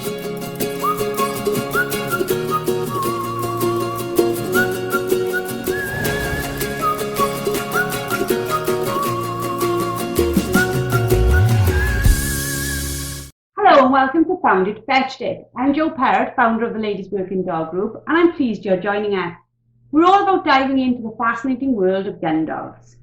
Hello and welcome to Founded Fetched It. I'm Jo Parrott, founder of the Ladies Working Dog Group, and I'm pleased you're joining us. We're all about diving into the fascinating world of gun dogs.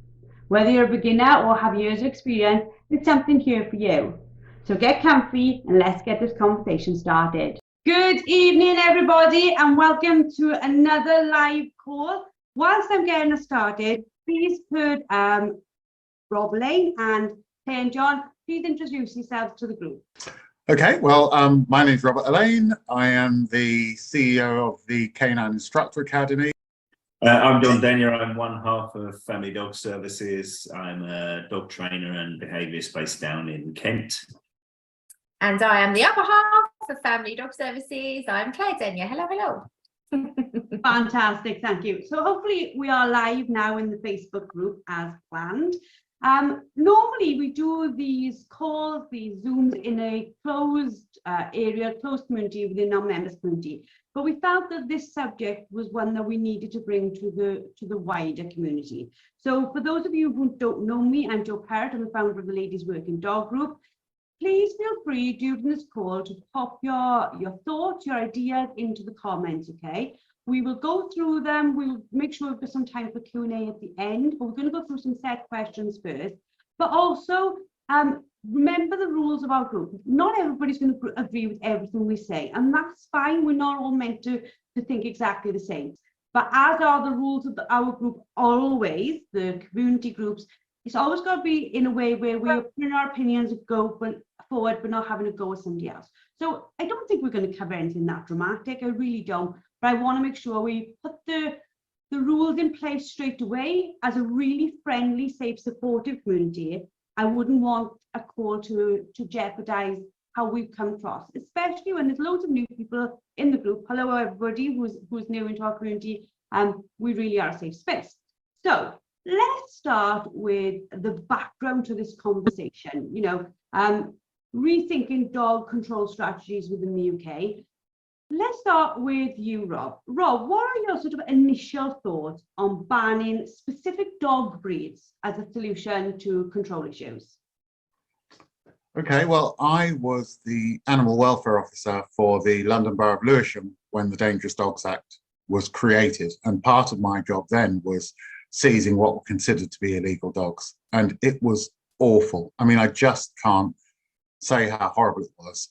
Whether you're a beginner or have years of experience, there's something here for you. So get comfy and let's get this conversation started. Good evening, everybody, and welcome to another live call. Whilst I'm getting us started, please put Rob Lane and Claire and John, please introduce yourselves to the group. Okay, well, my name is Robert Elaine. I am the CEO of the Canine Instructor Academy. I'm John Denyer. I'm one half of Family Dog Services. I'm a dog trainer and behaviourist based down in Kent. And I am the other half of Family Dog Services. I'm Claire Denyer. Hello, hello. Fantastic, thank you. So hopefully we are live now in the Facebook group as planned. Normally we do these calls, these Zooms in a closed area, closed community within our members community. But we felt that this subject was one that we needed to bring to the wider community. So for those of you who don't know me, I'm Jo Parrott. I'm the founder of the Ladies Working Dog Group. Please feel free during this call to pop your thoughts, your ideas into the comments, okay? We will go through them. We'll make sure we've got some time for Q&A at the end, but we're going to go through some set questions first. But also, remember the rules of our group. Not everybody's going to agree with everything we say, and that's fine. We're not all meant to think exactly the same. But as are the rules of our group always, the community groups, it's always got to be in a way where we're putting our opinions forward, but not having to go with somebody else. So I don't think we're going to cover anything that dramatic. I really don't. But I want to make sure we put the rules in place straight away as a really friendly, safe, supportive community. I wouldn't want a call to jeopardize how we've come across, especially when there's loads of new people in the group. Hello, everybody who's new into our community. We really are a safe space. So let's start with the background to this conversation. You know, rethinking dog control strategies within the UK. Let's start with you, Rob. Rob, what are your sort of initial thoughts on banning specific dog breeds as a solution to control issues? Okay, well, I was the animal welfare officer for the London Borough of Lewisham when the Dangerous Dogs Act was created. And part of my job then was seizing what were considered to be illegal dogs. And it was awful. I mean, I just can't say how horrible it was.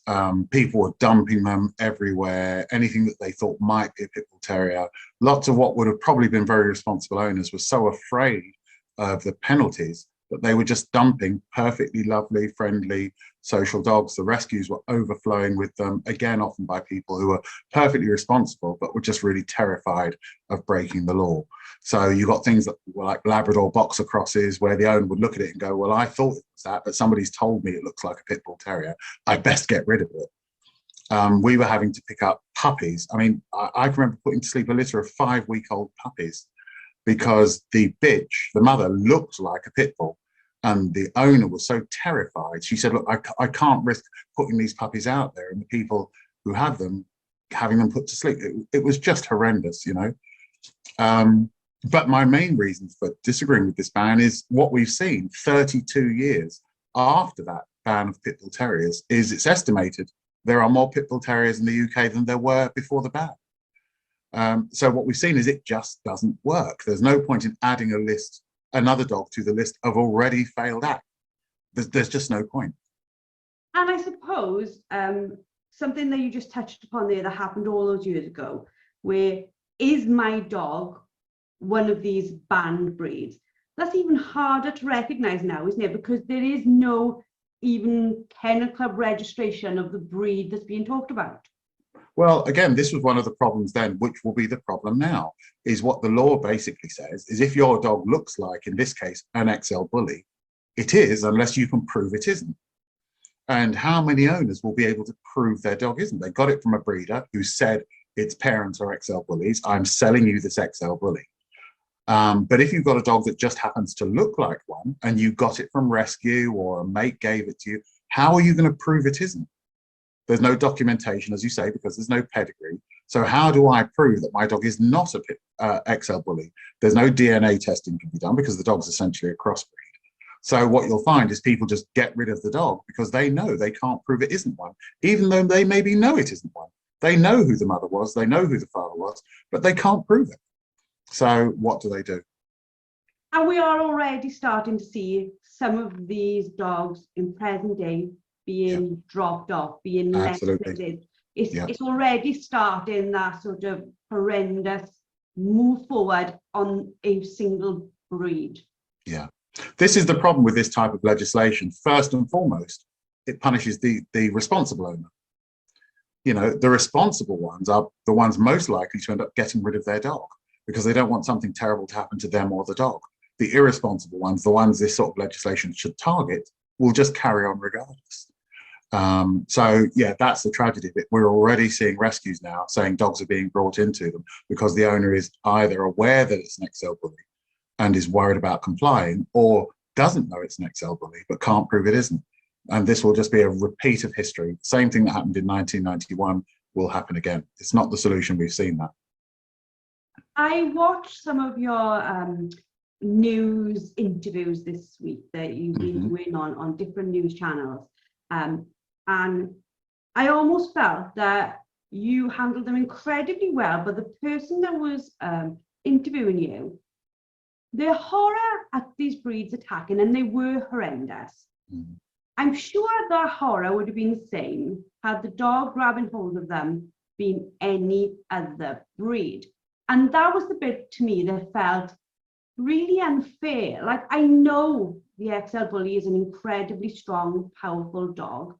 People were dumping them everywhere, anything that they thought might be a pit bull terrier. Lots of what would have probably been very responsible owners were so afraid of the penalties that they were just dumping perfectly lovely, friendly, social dogs. The rescues were overflowing with them, again, often by people who were perfectly responsible, but were just really terrified of breaking the law. So you got things that were like Labrador boxer crosses, where the owner would look at it and go, well, I thought it was that, but somebody's told me it looks like a pit bull terrier. I best get rid of it. We were having to pick up puppies. I mean, I can remember putting to sleep a litter of 5-week-old puppies because the bitch, the mother, looked like a pit bull. And the owner was so terrified. She said, look, I can't risk putting these puppies out there and the people who have them, having them put to sleep. It was just horrendous, you know. But my main reason for disagreeing with this ban is what we've seen 32 years after that ban of pit bull terriers is it's estimated there are more pit bull terriers in the UK than there were before the ban. So what we've seen is it just doesn't work. There's no point in adding another dog to the list of already failed acts. There's just no point. And I suppose something that you just touched upon there that happened all those years ago, where is my dog one of these banned breeds? That's even harder to recognize now, isn't it? Because there is no even kennel club registration of the breed that's being talked about. Well, again, this was one of the problems then, which will be the problem now, is what the law basically says is if your dog looks like, in this case, an XL bully, it is, unless you can prove it isn't. And how many owners will be able to prove their dog isn't? They got it from a breeder who said its parents are XL bullies. I'm selling you this XL bully. But if you've got a dog that just happens to look like one and you got it from rescue or a mate gave it to you, how are you going to prove it isn't? There's no documentation, as you say, because there's no pedigree. So how do I prove that my dog is not a XL bully? There's no DNA testing can be done because the dog's essentially a crossbreed. So what you'll find is people just get rid of the dog because they know they can't prove it isn't one, even though they maybe know it isn't one. They know who the mother was, they know who the father was, but they can't prove it. So what do? And we are already starting to see some of these dogs in present day being dropped off, being left. It's already starting that sort of horrendous move forward on a single breed. Yeah. This is the problem with this type of legislation. First and foremost, it punishes the responsible owner. You know, the responsible ones are the ones most likely to end up getting rid of their dog because they don't want something terrible to happen to them or the dog. The irresponsible ones, the ones this sort of legislation should target, will just carry on regardless. So yeah, that's the tragedy bit. We're already seeing rescues now saying dogs are being brought into them because the owner is either aware that it's an XL bully and is worried about complying, or doesn't know it's an XL bully but can't prove it isn't. And this will just be a repeat of history. Same thing that happened in 1991 will happen again. It's not the solution. We've seen that. I watched some of your news interviews this week that you've been doing on different news channels. And I almost felt that you handled them incredibly well, but the person that was interviewing you, the horror at these breeds attacking, and they were horrendous. I'm sure that horror would have been the same had the dog grabbing hold of them been any other breed. And that was the bit to me that felt really unfair. Like, I know the XL bully is an incredibly strong, powerful dog,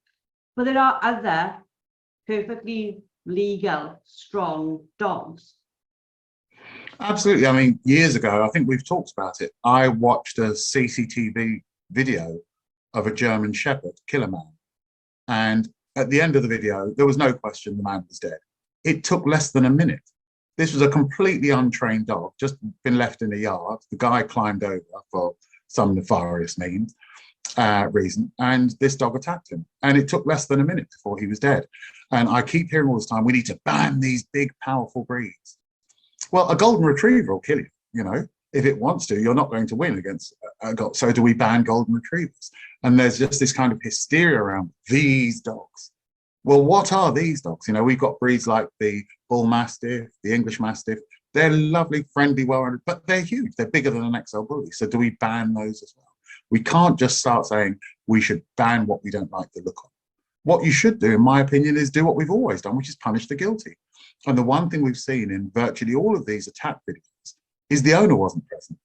but there are other perfectly legal, strong dogs. Absolutely. I mean, years ago, I think we've talked about it. I watched a CCTV video of a German Shepherd kill a man. And at the end of the video, there was no question the man was dead. It took less than a minute. This was a completely untrained dog, just been left in a yard. The guy climbed over for some nefarious reason, and this dog attacked him. And it took less than a minute before he was dead. And I keep hearing all this time, we need to ban these big, powerful breeds. Well, a golden retriever will kill you, you know. If it wants to, you're not going to win against a gold. So do we ban golden retrievers? And there's just this kind of hysteria around these dogs. Well, what are these dogs? You know, we've got breeds like the Bull Mastiff, the English Mastiff. They're lovely, friendly, well-rounded, but they're huge. They're bigger than an XL bully. So do we ban those as well? We can't just start saying we should ban what we don't like the look of. What you should do, in my opinion, is do what we've always done, which is punish the guilty. And the one thing we've seen in virtually all of these attack videos is the owner wasn't present.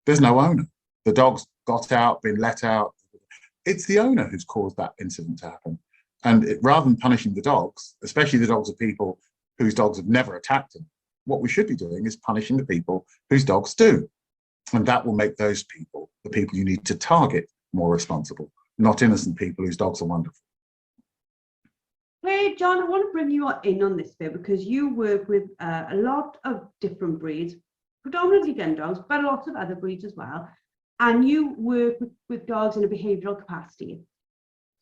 There's no owner. The dog's got out, been let out. It's the owner who's caused that incident to happen. And rather than punishing the dogs, especially the dogs of people whose dogs have never attacked them, what we should be doing is punishing the people whose dogs do. And that will make those people, the people you need to target, more responsible, not innocent people whose dogs are wonderful. Hey, John, I want to bring you in on this bit because you work with a lot of different breeds, predominantly gun dogs, but a lot of other breeds as well. And you work with dogs in a behavioural capacity.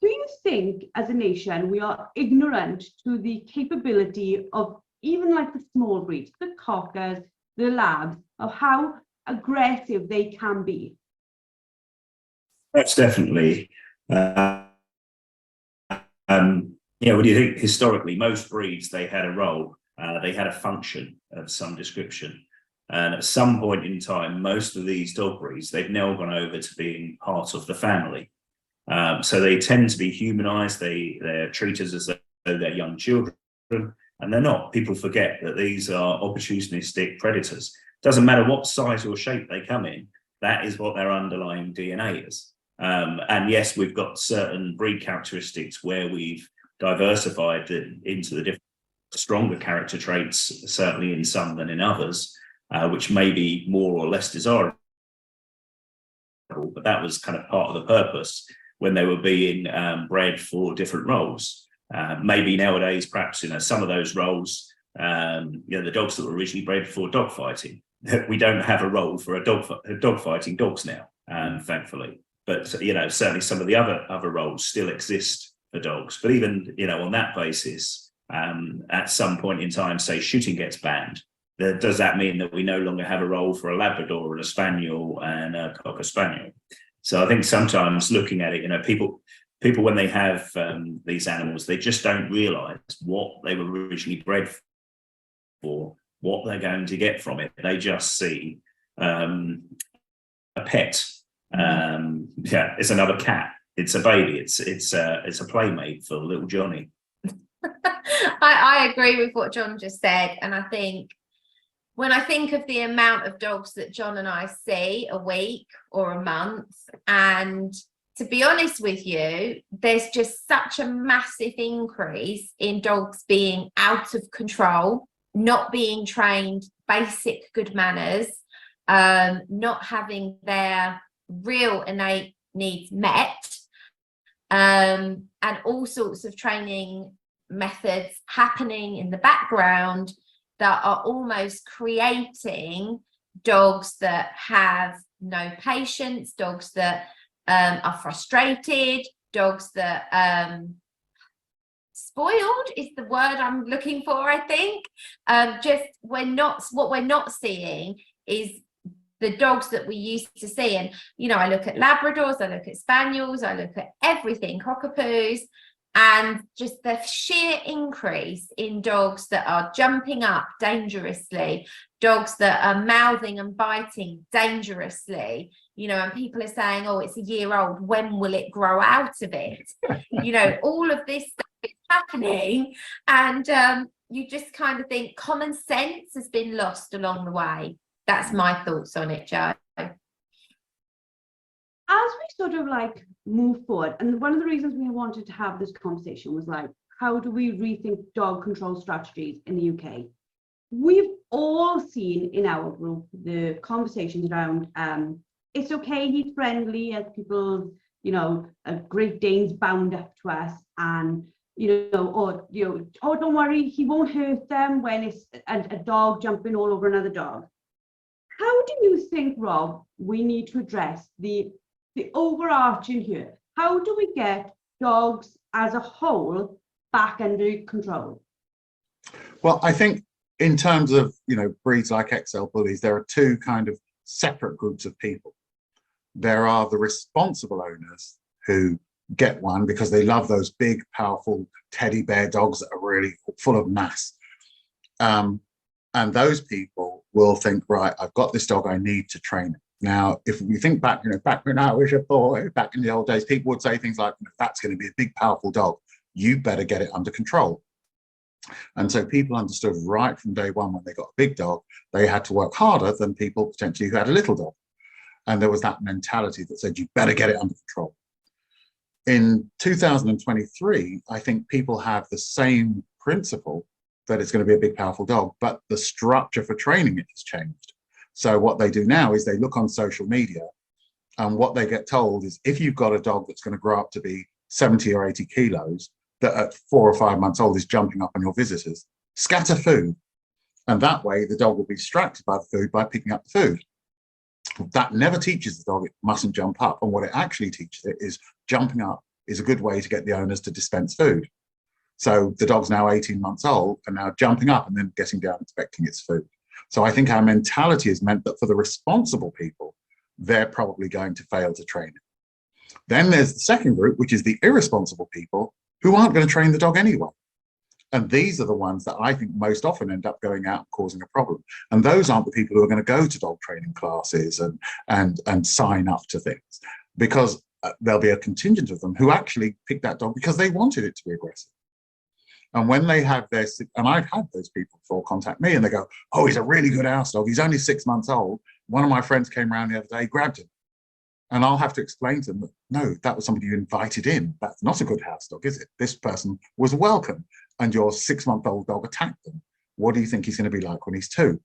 Do you think as a nation we are ignorant to the capability of even like the small breeds, the cockers, the labs, of how aggressive they can be? That's definitely. You know, when you think historically, most breeds, they had a role, they had a function of some description. And at some point in time, most of these dog breeds, they've now gone over to being part of the family. So they tend to be humanized. They're treated as though they're young children, and they're not. People forget that these are opportunistic predators. Doesn't matter what size or shape they come in, that is what their underlying DNA is. And yes, we've got certain breed characteristics where we've diversified into the different stronger character traits, certainly in some than in others, which may be more or less desirable. But that was kind of part of the purpose when they were being bred for different roles. Maybe nowadays, perhaps, you know, some of those roles, you know, the dogs that were originally bred for dogfighting, we don't have a role for dogfighting dogs now, thankfully. But, you know, certainly some of the other roles still exist for dogs. But even, you know, on that basis, at some point in time, say shooting gets banned, does that mean that we no longer have a role for a Labrador and a Spaniel and a Cocker Spaniel? So I think sometimes looking at it, you know, people when they have these animals, they just don't realise what they were originally bred for, what they're going to get from it. They just see a pet. Yeah, it's another cat. It's a baby. It's a playmate for little Johnny. I agree with what John just said, and I think when I think of the amount of dogs that John and I see a week or a month, and to be honest with you, there's just such a massive increase in dogs being out of control, not being trained basic good manners, not having their real innate needs met, and all sorts of training methods happening in the background that are almost creating dogs that have no patience, dogs that are frustrated, dogs that spoiled is the word I'm looking for, I think. Just what we're not seeing is the dogs that we used to see. And, you know, I look at Labradors, I look at Spaniels, I look at everything, Cockapoos, and just the sheer increase in dogs that are jumping up dangerously, dogs that are mouthing and biting dangerously, you know, and people are saying, oh, it's a year old, when will it grow out of it? You know, all of this stuff is happening, and you just kind of think common sense has been lost along the way. That's my thoughts on it, Joe. As we sort of like move forward, and one of the reasons we wanted to have this conversation was like, how do we rethink dog control strategies in the UK? We've all seen in our group the conversations around it's okay, he's friendly, as people, you know, Great Danes bound up to us, and or oh, don't worry, he won't hurt them when it's a dog jumping all over another dog. How do you think, Rob, we need to address the overarching here? How do we get dogs as a whole back under control? Well, I think in terms of, you know, breeds like XL bullies, there are two kind of separate groups of people. There are the responsible owners who get one because they love those big, powerful teddy bear dogs that are really full of mass. And those people will think, right, I've got this dog, I need to train it. Now, if we think back, you know, back when I was a boy, back in the old days, people would say things like, if that's going to be a big, powerful dog, you better get it under control. And so people understood right from day one, when they got a big dog, they had to work harder than people potentially who had a little dog. And there was that mentality that said, you better get it under control. In 2023, I think people have the same principle that it's going to be a big, powerful dog, but the structure for training it has changed. So what they do now is they look on social media, and what they get told is, if you've got a dog that's going to grow up to be 70 or 80 kilos, that at 4 or 5 months old is jumping up on your visitors, scatter food. And that way the dog will be distracted by the food by picking up the food. That never teaches the dog it mustn't jump up. And what it actually teaches it is jumping up is a good way to get the owners to dispense food. So the dog's now 18 months old and now jumping up and then getting down expecting its food. So I think our mentality has meant that for the responsible people, they're probably going to fail to train it. Then there's the second group, which is the irresponsible people who aren't going to train the dog anyway. And these are the ones that I think most often end up going out and causing a problem. And those aren't the people who are going to go to dog training classes and sign up to things, because there'll be a contingent of them who actually picked that dog because they wanted it to be aggressive. And when they have their, and I've had those people before contact me and they go, oh, he's a really good house dog, he's only 6 months old. One of my friends came around the other day, grabbed him. And I'll have to explain to them that, no, that was somebody you invited in. That's not a good house dog, is it? This person was welcome, and your 6-month-old dog attacked them. What do you think he's going to be like when he's 2?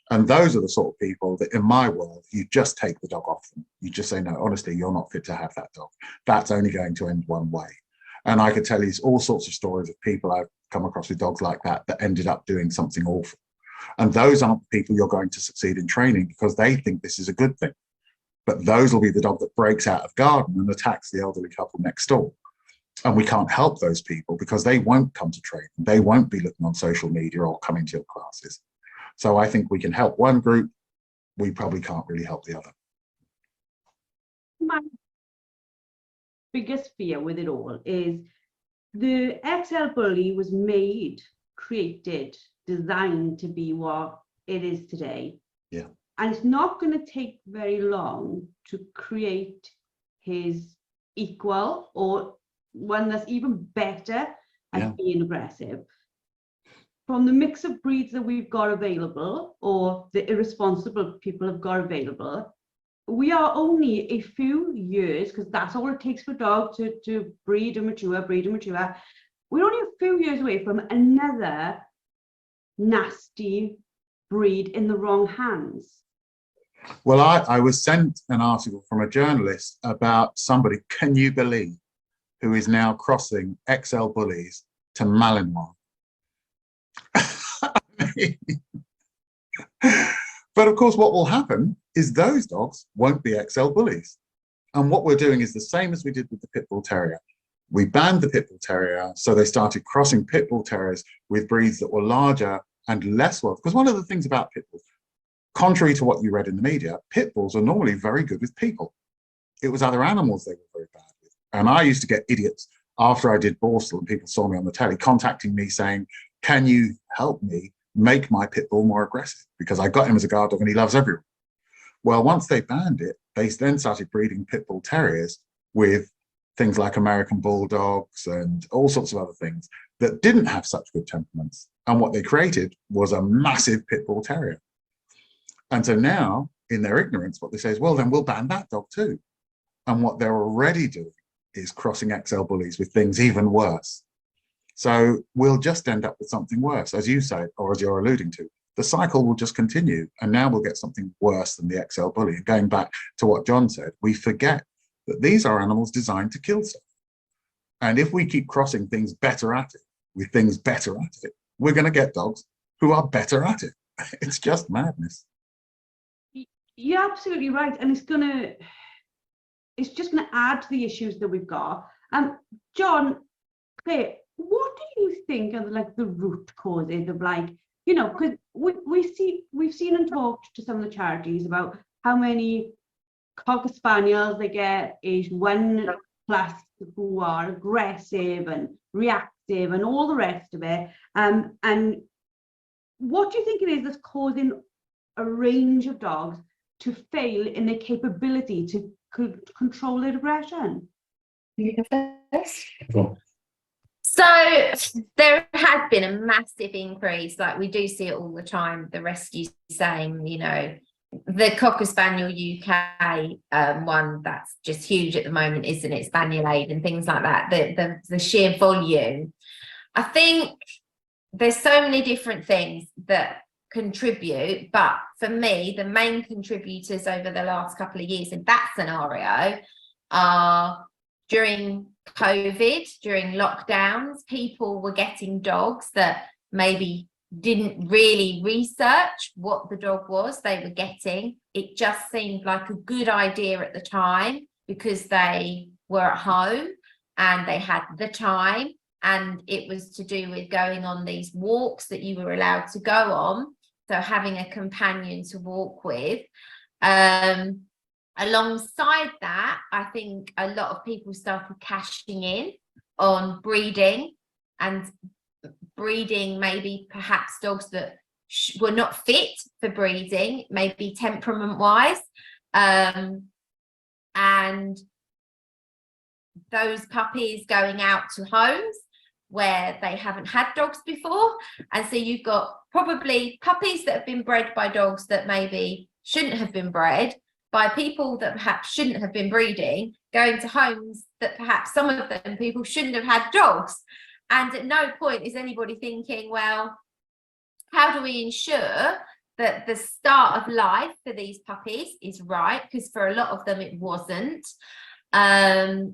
And those are the sort of people that, in my world, you just take the dog off them. You just say, no, honestly, you're not fit to have that dog. That's only going to end one way. And I could tell you all sorts of stories of people I've come across with dogs like that ended up doing something awful. And those aren't the people you're going to succeed in training, because they think this is a good thing. But those will be the dog that breaks out of garden and attacks the elderly couple next door. And we can't help those people because they won't come to training. They won't be looking on social media or coming to your classes. So I think we can help one group. We probably can't really help the other. My biggest fear with it all is the XL Bully was made, created, designed to be what it is today. Yeah. And it's not going to take very long to create his equal or one that's even better at being aggressive. From the mix of breeds that we've got available, or the irresponsible people have got available, we are only a few years, because that's all it takes for a dog to breed and mature. We're only a few years away from another nasty breed in the wrong hands. Well, I was sent an article from a journalist about somebody, can you believe, who is now crossing XL Bullies to Malinois. But of course, what will happen is those dogs won't be XL Bullies. And what we're doing is the same as we did with the Pit Bull Terrier. We banned the Pit Bull Terrier, so they started crossing Pit Bull Terriers with breeds that were larger and less well. Because one of the things about Pit Bulls, contrary to what you read in the media, Pit Bulls are normally very good with people. It was other animals they were very bad with. And I used to get idiots after I did Borstal and people saw me on the telly contacting me saying, can you help me make my Pit Bull more aggressive? Because I got him as a guard dog and he loves everyone. Well, once they banned it, they then started breeding Pit Bull Terriers with things like American Bulldogs and all sorts of other things that didn't have such good temperaments. And what they created was a massive Pit Bull Terrier. And so now, in their ignorance, what they say is, well, then we'll ban that dog too. And what they're already doing is crossing XL Bullies with things even worse. So we'll just end up with something worse, as you say, or as you're alluding to. The cycle will just continue, and now we'll get something worse than the XL Bully. And going back to what John said, we forget that these are animals designed to kill stuff. And if we keep crossing things better at it, with things better at it, we're going to get dogs who are better at it. It's just madness. You're absolutely right. And it's just going to add to the issues that we've got. John, Claire, what do you think are like the root causes of, like, you know, because we've seen and talked to some of the charities about how many Cocker Spaniels they get aged 1+ who are aggressive and reactive and all the rest of it. And what do you think it is that's causing a range of dogs to fail in their capability to control their aggression? You go first. So there has been a massive increase, like we do see it all the time, the rescue saying, you know, the Cocker Spaniel UK one that's just huge at the moment, isn't it? Spaniel Aid and things like that, the sheer volume. I think there's so many different things that contribute, but for me, the main contributors over the last couple of years in that scenario are during COVID, during lockdowns, people were getting dogs that maybe didn't really research what the dog was they were getting. It just seemed like a good idea at the time because they were at home and they had the time, and it was to do with going on these walks that you were allowed to go on, so having a companion to walk with. Alongside that, I think a lot of people started cashing in on breeding, and breeding maybe perhaps dogs that were not fit for breeding, maybe temperament wise, and those puppies going out to homes where they haven't had dogs before, and so you've got probably puppies that have been bred by dogs that maybe shouldn't have been bred by people that perhaps shouldn't have been breeding, going to homes that perhaps some of them people shouldn't have had dogs. And at no point is anybody thinking, well, how do we ensure that the start of life for these puppies is right? Because for a lot of them it wasn't. And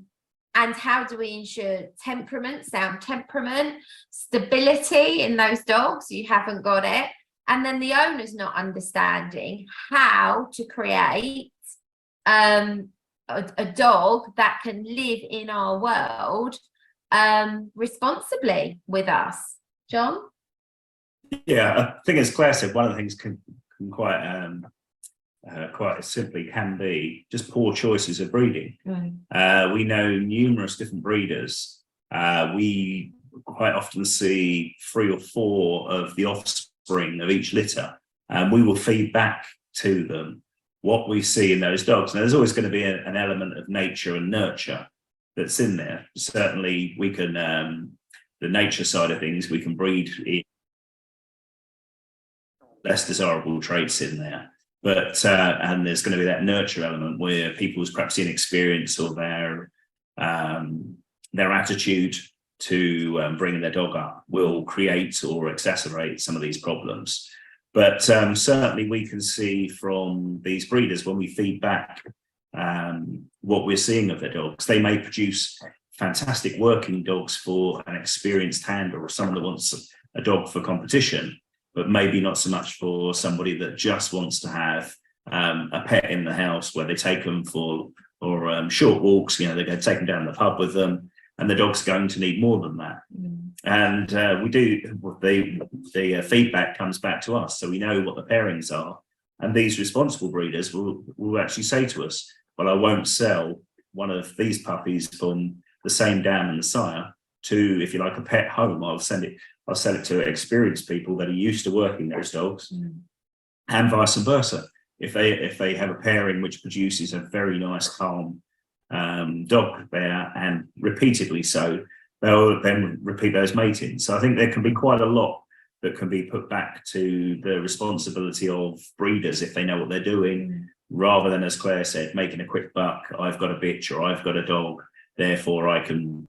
how do we ensure temperament, sound temperament, stability in those dogs? You haven't got it. And then the owner's not understanding how to create a dog that can live in our world responsibly with us. John? Yeah, I think as Claire said, one of the things can quite simply can be just poor choices of breeding. We know numerous different breeders. We quite often see 3 or 4 of the offspring of each litter, and we will feed back to them what we see in those dogs. Now, there's always going to be an element of nature and nurture that's in there. Certainly, we can, the nature side of things, we can breed in less desirable traits in there. But and there's going to be that nurture element where people's perhaps inexperience or their attitude to bringing their dog up will create or exacerbate some of these problems. But certainly we can see from these breeders when we feed back what we're seeing of their dogs. They may produce fantastic working dogs for an experienced handler or someone that wants a dog for competition, but maybe not so much for somebody that just wants to have a pet in the house where they take them for short walks. They're going to take them down to the pub with them, and the dog's going to need more than that. And the feedback comes back to us, so we know what the pairings are. And these responsible breeders will actually say to us, well, I won't sell one of these puppies from the same dam and the sire to, if you like, a pet home. I'll sell it to experienced people that are used to working those dogs, and vice versa. If they have a pairing which produces a very nice, calm dog there, and repeatedly so, they'll then repeat those matings. So I think there can be quite a lot that can be put back to the responsibility of breeders if they know what they're doing, rather than, as Claire said, making a quick buck. I've got a bitch or I've got a dog, therefore I can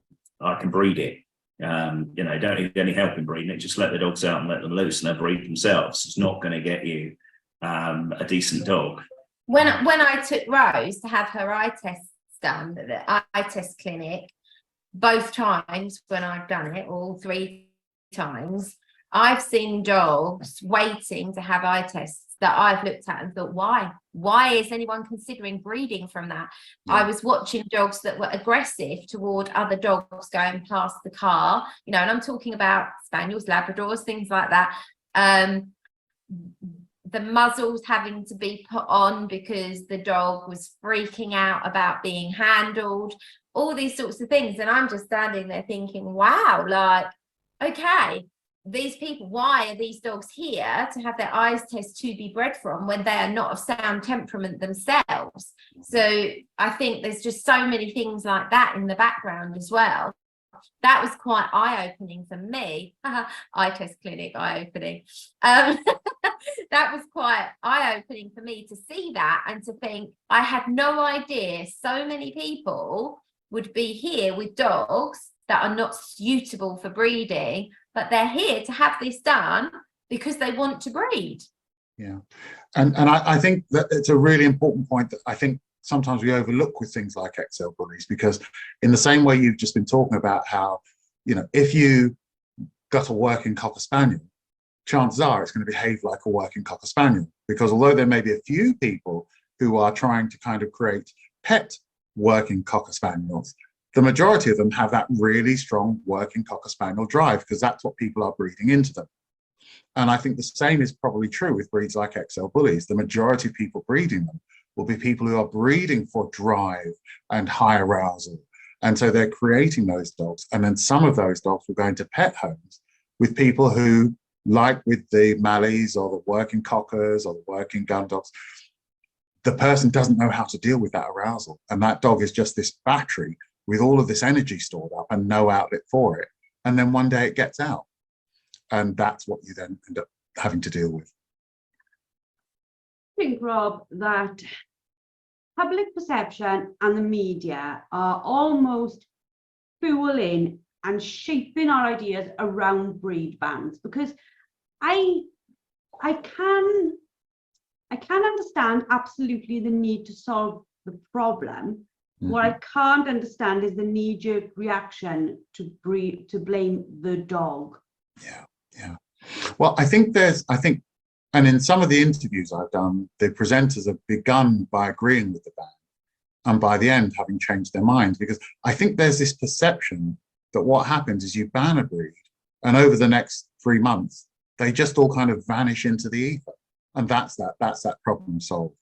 breed it. Don't need any help in breeding it. Just let the dogs out and let them loose, and they'll breed themselves. It's not going to get you a decent dog. When I took Rose to have her eye tests done at the eye test clinic, both times when I've done it, all 3 times, I've seen dogs waiting to have eye tests that I've looked at and thought, why is anyone considering breeding from that? I was watching dogs that were aggressive toward other dogs going past the car, and I'm talking about spaniels, labradors, things like that. The muzzles having to be put on because the dog was freaking out about being handled, all these sorts of things. And I'm just standing there thinking, wow, like, okay, these people, why are these dogs here to have their eyes test to be bred from when they are not of sound temperament themselves? So I think there's just so many things like that in the background as well. That was quite eye-opening for me. Eye test clinic, eye-opening. That was quite eye-opening for me to see that and to think, I had no idea so many people would be here with dogs that are not suitable for breeding, but they're here to have this done because they want to breed. Yeah, and I think that it's a really important point that I think sometimes we overlook with things like XL bullies, because in the same way you've just been talking about how, if you got a working Cocker Spaniel, chances are it's going to behave like a working Cocker Spaniel, because although there may be a few people who are trying to kind of create pet working Cocker Spaniels, the majority of them have that really strong working Cocker Spaniel drive, because that's what people are breeding into them. And I think the same is probably true with breeds like XL bullies. The majority of people breeding them will be people who are breeding for drive and high arousal. And so they're creating those dogs. And then some of those dogs will go into pet homes with people who, like with the Malleys or the working Cockers or the working gun dogs, the person doesn't know how to deal with that arousal. And that dog is just this battery with all of this energy stored up and no outlet for it. And then one day it gets out. And that's what you then end up having to deal with. I think, Rob, that public perception and the media are almost fueling and shaping our ideas around breed bans, because I can understand absolutely the need to solve the problem. What I can't understand is the knee-jerk reaction to blame the dog. Yeah. Well, I think, and in some of the interviews I've done, the presenters have begun by agreeing with the ban, and by the end having changed their minds, because I think there's this perception that what happens is you ban a breed, and over the next 3 months, they just all kind of vanish into the ether. And that's that problem solved.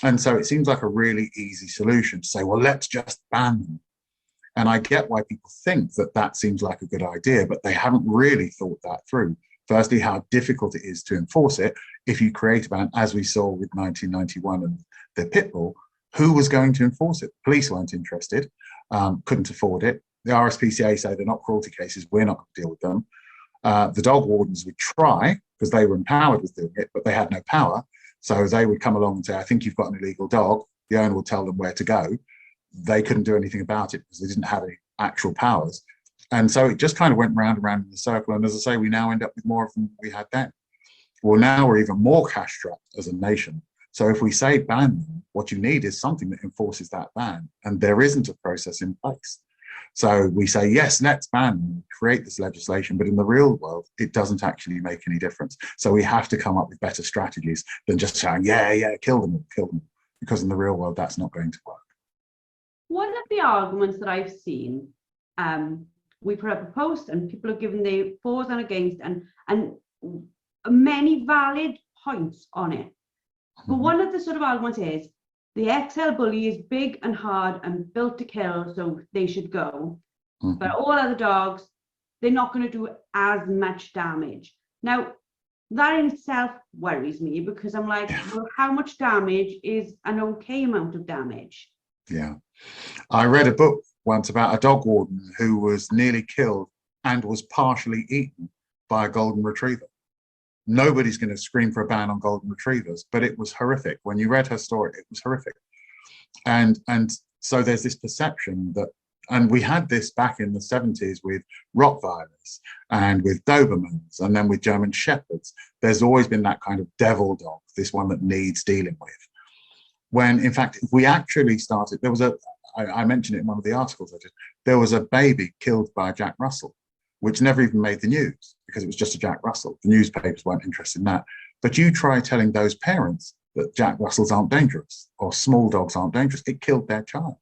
And so it seems like a really easy solution to say, well, let's just ban them. And I get why people think that that seems like a good idea, but they haven't really thought that through. Firstly, how difficult it is to enforce it. If you create a ban, as we saw with 1991 and the pit bull, who was going to enforce it? Police weren't interested, couldn't afford it. The RSPCA say they're not cruelty cases, we're not going to deal with them. The dog wardens would try, because they were empowered with doing it, but they had no power. So they would come along and say, I think you've got an illegal dog. The owner will tell them where to go. They couldn't do anything about it because they didn't have any actual powers. And so it just kind of went round and round in the circle. And as I say, we now end up with more of them than we had then. Well, now we're even more cash strapped as a nation. So if we say ban them, what you need is something that enforces that ban. And there isn't a process in place. So we say, yes, let's ban them, create this legislation, but in the real world, it doesn't actually make any difference. So we have to come up with better strategies than just saying, yeah, kill them, because in the real world, that's not going to work. One of the arguments that I've seen, we put up a post and people have given their fors and against and many valid points on it. But one of the sort of arguments is the XL bully is big and hard and built to kill, so they should go. But all other dogs, they're not going to do as much damage. Now, that in itself worries me because I'm like, well, how much damage is an okay amount of damage? Yeah. I read a book once about a dog warden who was nearly killed and was partially eaten by a golden retriever. Nobody's going to scream for a ban on golden retrievers, but it was horrific. When you read her story, it was horrific. And so there's this perception that, and we had this back in the 70s with Rottweilers and with Dobermans and then with German Shepherds. There's always been that kind of devil dog, this one that needs dealing with. When in fact, if we actually started, there was I mentioned it in one of the articles I did, there was a baby killed by a Jack Russell, which never even made the news because it was just a Jack Russell. The newspapers weren't interested in that. But you try telling those parents that Jack Russells aren't dangerous or small dogs aren't dangerous, it killed their child.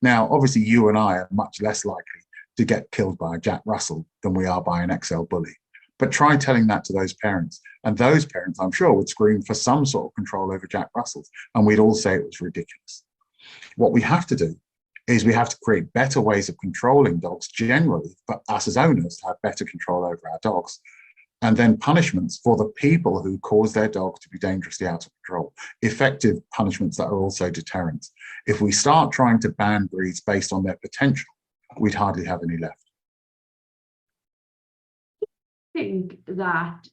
Now, obviously you and I are much less likely to get killed by a Jack Russell than we are by an XL bully. But try telling that to those parents. And those parents, I'm sure, would scream for some sort of control over Jack Russells. And we'd all say it was ridiculous. What we have to do is we have to create better ways of controlling dogs generally, but us as owners to have better control over our dogs. And then punishments for the people who cause their dog to be dangerously out of control. Effective punishments that are also deterrents. If we start trying to ban breeds based on their potential, we'd hardly have any left. I think that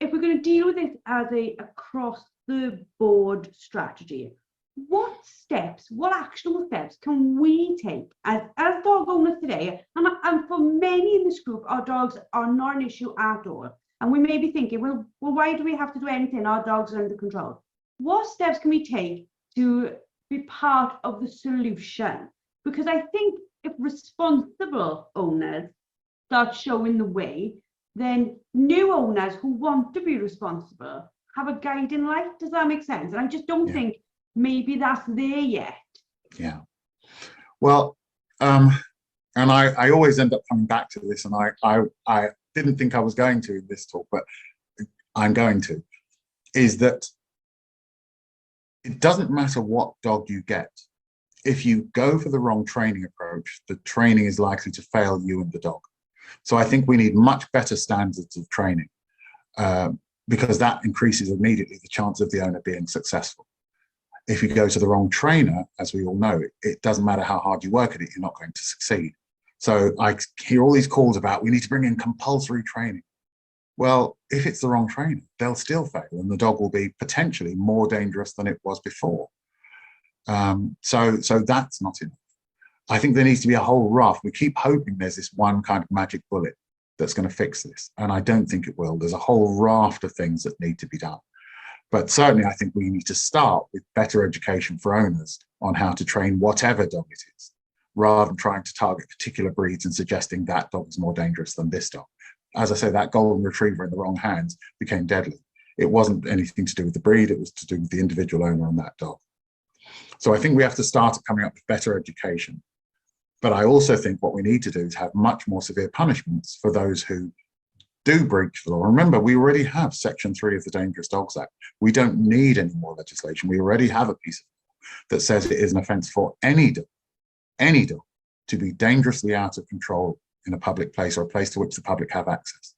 if we're going to deal with this as a across the board strategy, what steps, what actionable steps can we take as dog owners today? And for many in this group, our dogs are not an issue at all. And we may be thinking, well, why do we have to do anything? Our dogs are under control. What steps can we take to be part of the solution? Because I think if responsible owners start showing the way, then new owners who want to be responsible have a guiding light. Does that make sense? And I just don't think maybe that's there yet. Yeah. Well, and I always end up coming back to this, and I didn't think I was going to in this talk, but I'm going to, is that it doesn't matter what dog you get. If you go for the wrong training approach, the training is likely to fail you and the dog. So I think we need much better standards of training because that increases immediately the chance of the owner being successful. If you go to the wrong trainer, as we all know, it doesn't matter how hard you work at it, you're not going to succeed. So I hear all these calls about we need to bring in compulsory training. Well, if it's the wrong trainer, they'll still fail and the dog will be potentially more dangerous than it was before. So that's not enough. I think there needs to be a whole raft. We keep hoping there's this one kind of magic bullet that's going to fix this. And I don't think it will. There's a whole raft of things that need to be done. But certainly I think we need to start with better education for owners on how to train whatever dog it is, rather than trying to target particular breeds and suggesting that dog is more dangerous than this dog. As I say, that golden retriever in the wrong hands became deadly. It wasn't anything to do with the breed, it was to do with the individual owner on that dog. So I think we have to start coming up with better education. But I also think what we need to do is have much more severe punishments for those who do breach the law. Remember, we already have Section 3 of the Dangerous Dogs Act. We don't need any more legislation. We already have a piece of law that says it is an offence for any dog, to be dangerously out of control in a public place or a place to which the public have access.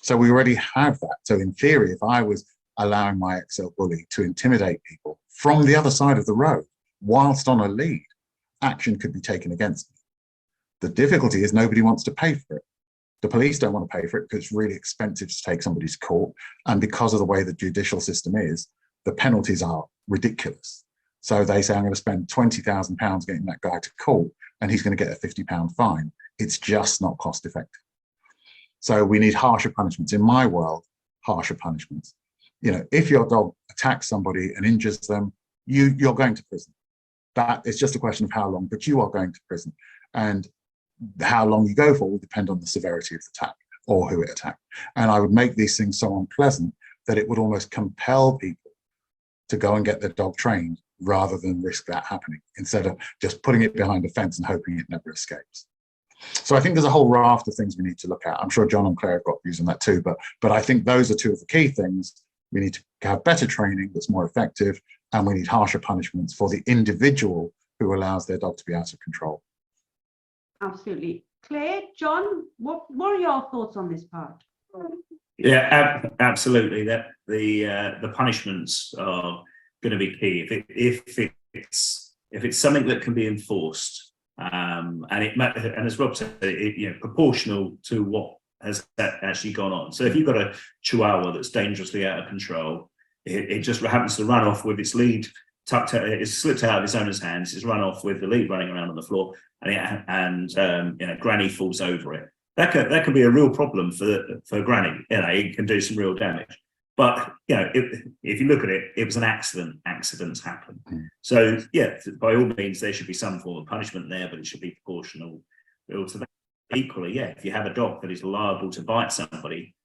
So we already have that. So in theory, if I was allowing my XL bully to intimidate people from the other side of the road whilst on a lead, action could be taken against me. The difficulty is nobody wants to pay for it. The police don't want to pay for it because it's really expensive to take somebody to court. And because of the way the judicial system is, the penalties are ridiculous. So they say, I'm going to spend £20,000 getting that guy to court and he's going to get a £50 fine. It's just not cost effective. So we need harsher punishments. In my world, harsher punishments. You know, if your dog attacks somebody and injures them, you're going to prison. That is just a question of how long, but you are going to prison. And how long you go for will depend on the severity of the attack or who it attacked. And I would make these things so unpleasant that it would almost compel people to go and get their dog trained rather than risk that happening, instead of just putting it behind a fence and hoping it never escapes. So I think there's a whole raft of things we need to look at. I'm sure John and Claire have got views on that too, but I think those are two of the key things. We need to have better training that's more effective, and we need harsher punishments for the individual who allows their dog to be out of control. Absolutely. Claire, John, what are your thoughts on this part? Yeah, absolutely. That the punishments are going to be key. If it's something that can be enforced, and as Rob said, proportional to what has actually gone on. So if you've got a Chihuahua that's dangerously out of control, it just happens to run off with its lead tucked out, it's slipped out of its owner's hands, it's run off with the lead running around on the floor, and Granny falls over it. That can be a real problem for Granny. It can do some real damage. But if you look at it, it was an accident. Accidents happen. So yeah, by all means, there should be some form of punishment there, but it should be proportional to that. Equally, yeah, if you have a dog that is liable to bite somebody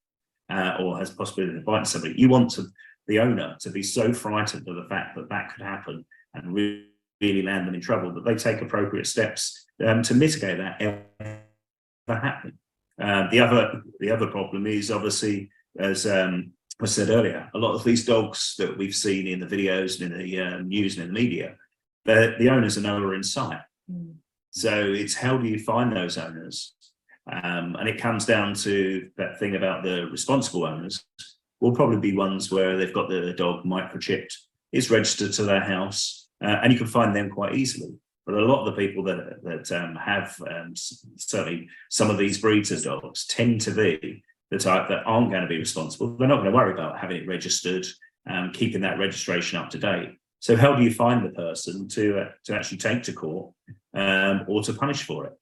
or has possibility to bite somebody, you want the owner to be so frightened of the fact that could happen and really land them in trouble that they take appropriate steps to mitigate that ever happening. The other problem is obviously, as I said earlier, a lot of these dogs that we've seen in the videos and in the news and in the media, the owners are nowhere in sight. So it's how do you find those owners? And it comes down to that thing about the responsible owners will probably be ones where they've got the dog microchipped, it's registered to their house, and you can find them quite easily. But a lot of the people that have certainly some of these breeds of dogs tend to be the type that aren't going to be responsible. They're not going to worry about having it registered, keeping that registration up to date. So how do you find the person to actually take to court or to punish for it?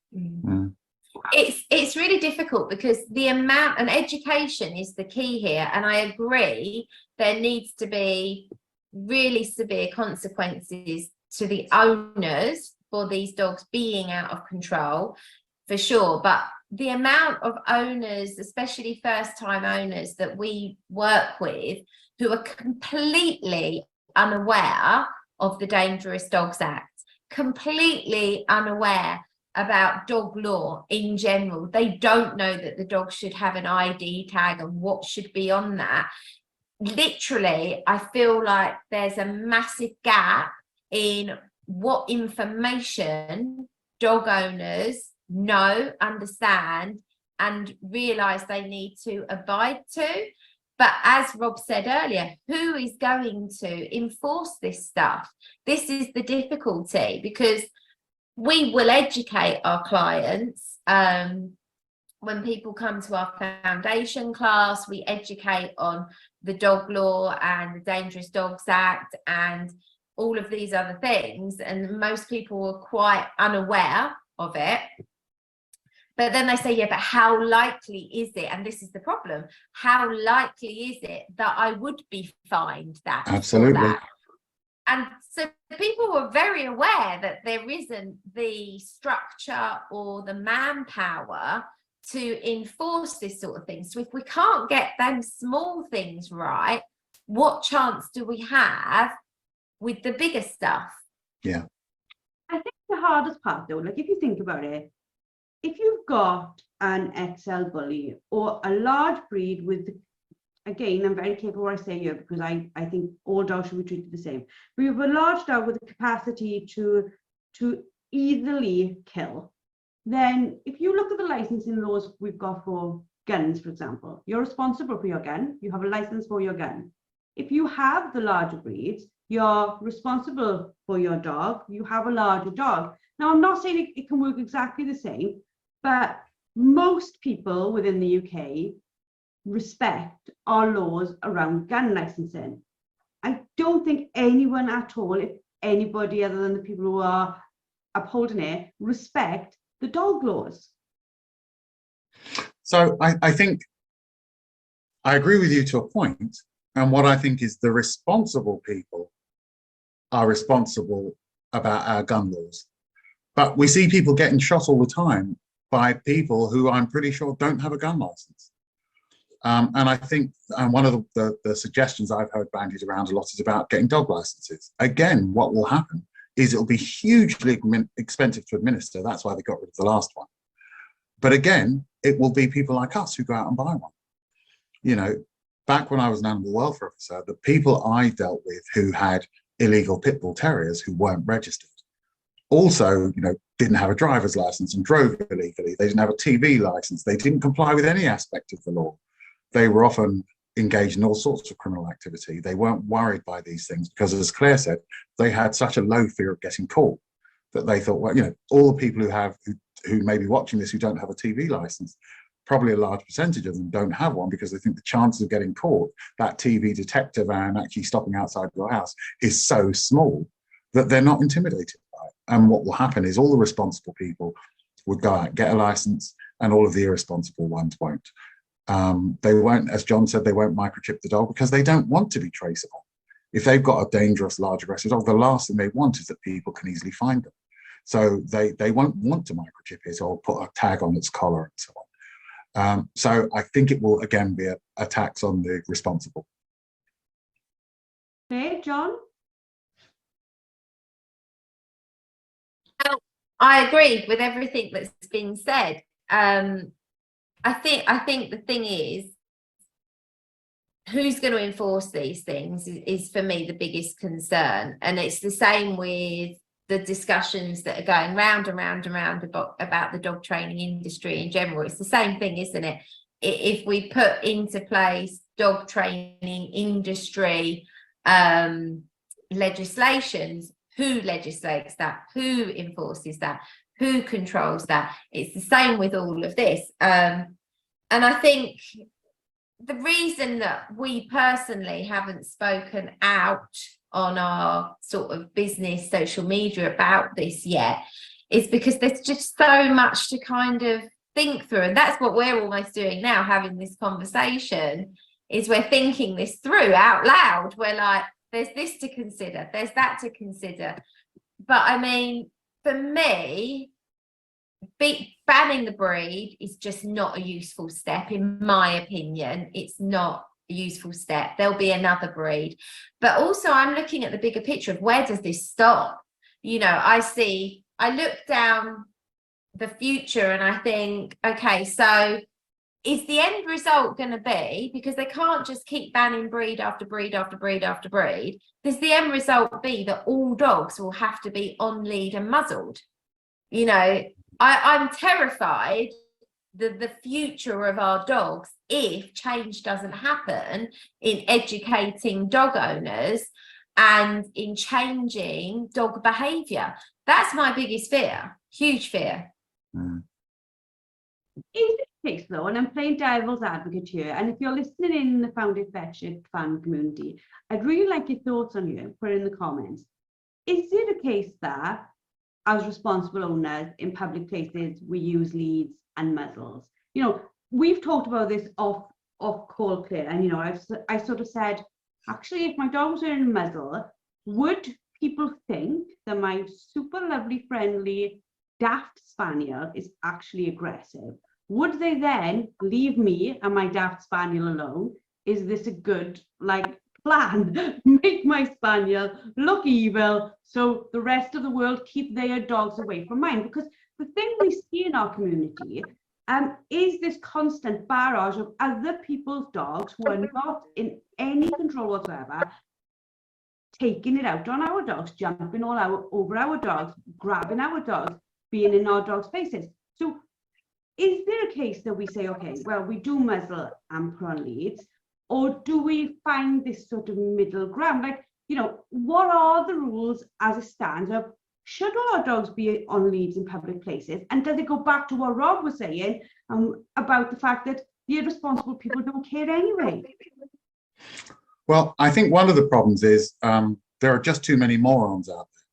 It's really difficult because the amount, and education is the key here. And I agree, there needs to be really severe consequences to the owners for these dogs being out of control, for sure. But the amount of owners, especially first-time owners that we work with, who are completely unaware of the Dangerous Dogs Act, completely unaware about dog law in general. They don't know that the dog should have an ID tag and what should be on that. Literally, I feel like there's a massive gap in what information dog owners know, understand, and realise they need to abide to. But as Rob said earlier, who is going to enforce this stuff? This is the difficulty, because we will educate our clients. When people come to our foundation class, we educate on the dog law and the Dangerous Dogs Act and all of these other things. And most people are quite unaware of it. But then they say, yeah, but how likely is it? And this is the problem. How likely is it that I would be fined that? Absolutely. That? And so people were very aware that there isn't the structure or the manpower to enforce this sort of thing. So if we can't get them small things right, what chance do we have with the bigger stuff? Yeah. I think hardest part though, like if you think about it, if you've got an XL bully or a large breed with, again, I'm very careful what I say here because I think all dogs should be treated the same. We have a large dog with the capacity to easily kill. Then if you look at the licensing laws we've got for guns, for example, you're responsible for your gun. You have a license for your gun. If you have the larger breeds, you're responsible for your dog. You have a larger dog. Now, I'm not saying it can work exactly the same, but most people within the UK respect our laws around gun licensing. I don't think anyone at all, if anybody other than the people who are upholding it, respect the dog laws. So I think I agree with you to a point, and what I think is the responsible people are responsible about our gun laws. But we see people getting shot all the time by people who I'm pretty sure don't have a gun license. And I think one of the suggestions I've heard bandied around a lot is about getting dog licenses. Again, what will happen is it'll be hugely expensive to administer. That's why they got rid of the last one. But again, it will be people like us who go out and buy one. You know, back when I was an animal welfare officer, the people I dealt with who had illegal pit bull terriers who weren't registered also, you know, didn't have a driver's license and drove illegally. They didn't have a TV license. They didn't comply with any aspect of the law. They were often engaged in all sorts of criminal activity. They weren't worried by these things because, as Claire said, they had such a low fear of getting caught that they thought, well, you know, all the people who may be watching this who don't have a TV license, probably a large percentage of them don't have one because they think the chances of getting caught, that TV detector van actually stopping outside your house, is so small that they're not intimidated by it. And what will happen is all the responsible people would go out and get a license, and all of the irresponsible ones won't. They won't, as John said, they won't microchip the dog because they don't want to be traceable. If they've got a dangerous, large, aggressive dog, the last thing they want is that people can easily find them. So they won't want to microchip it or put a tag on its collar and so on. So I think it will again be a tax on the responsible. Okay, John? I agree with everything that's been said. I think the thing is, who's going to enforce these things is for me the biggest concern. And it's the same with the discussions that are going round and round and round about the dog training industry in general. It's the same thing, isn't it? If we put into place dog training industry legislations, who legislates that? Who enforces that? Who controls that? It's the same with all of this. And I think the reason that we personally haven't spoken out on our sort of business social media about this yet is because there's just so much to kind of think through. And that's what we're almost doing now, having this conversation, is we're thinking this through out loud. We're like, there's this to consider, there's that to consider. But I mean, for me, banning the breed is just not a useful step, in my opinion. It's not a useful step. There'll be another breed. But also I'm looking at the bigger picture of where does this stop? You know, I look down the future and I think, okay, so is the end result going to be, because they can't just keep banning breed after breed after breed after breed, does the end result be that all dogs will have to be on lead and muzzled? You know, I'm terrified that the future of our dogs, if change doesn't happen in educating dog owners and in changing dog behaviour. That's my biggest fear, huge fear. Mm. In this case though, and I'm playing devil's advocate here, and if you're listening in the Found It Fetched fan community, I'd really like your thoughts on here, put it in the comments. Is it a case that as responsible owners in public places, we use leads and muzzles? You know, we've talked about this off call, Claire, and you know, I sort of said, actually, if my dog was wearing a muzzle, would people think that my super lovely, friendly, daft spaniel is actually aggressive? Would they then leave me and my daft spaniel alone? Is this a good, like, plan, make my spaniel look evil, so the rest of the world keep their dogs away from mine. Because the thing we see in our community is this constant barrage of other people's dogs who are not in any control whatsoever, taking it out on our dogs, jumping over our dogs, grabbing our dogs, being in our dogs' faces. So is there a case that we say, okay, well, we do muzzle and put on leads, or do we find this sort of middle ground? Like, you know, what are the rules as it stands of should all our dogs be on leads in public places? And does it go back to what Rob was saying about the fact that the irresponsible people don't care anyway? Well, I think one of the problems is there are just too many morons out there.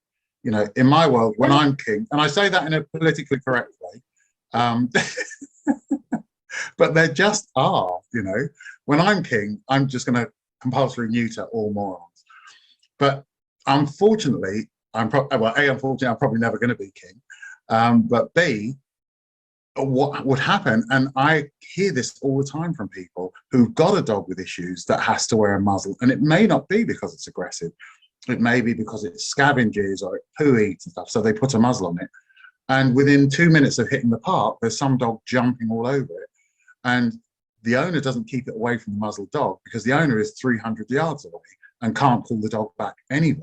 You know, in my world, when I'm king, and I say that in a politically correct way, but there just are, you know, when I'm king, I'm just going to compulsory neuter all morons. But unfortunately, unfortunately, I'm probably never going to be king. But B, what would happen, and I hear this all the time from people who've got a dog with issues that has to wear a muzzle, and it may not be because it's aggressive. It may be because it scavenges or it poo eats and stuff, so they put a muzzle on it. And within 2 minutes of hitting the park, there's some dog jumping all over it. And the owner doesn't keep it away from the muzzled dog because the owner is 300 yards away and can't call the dog back anyway.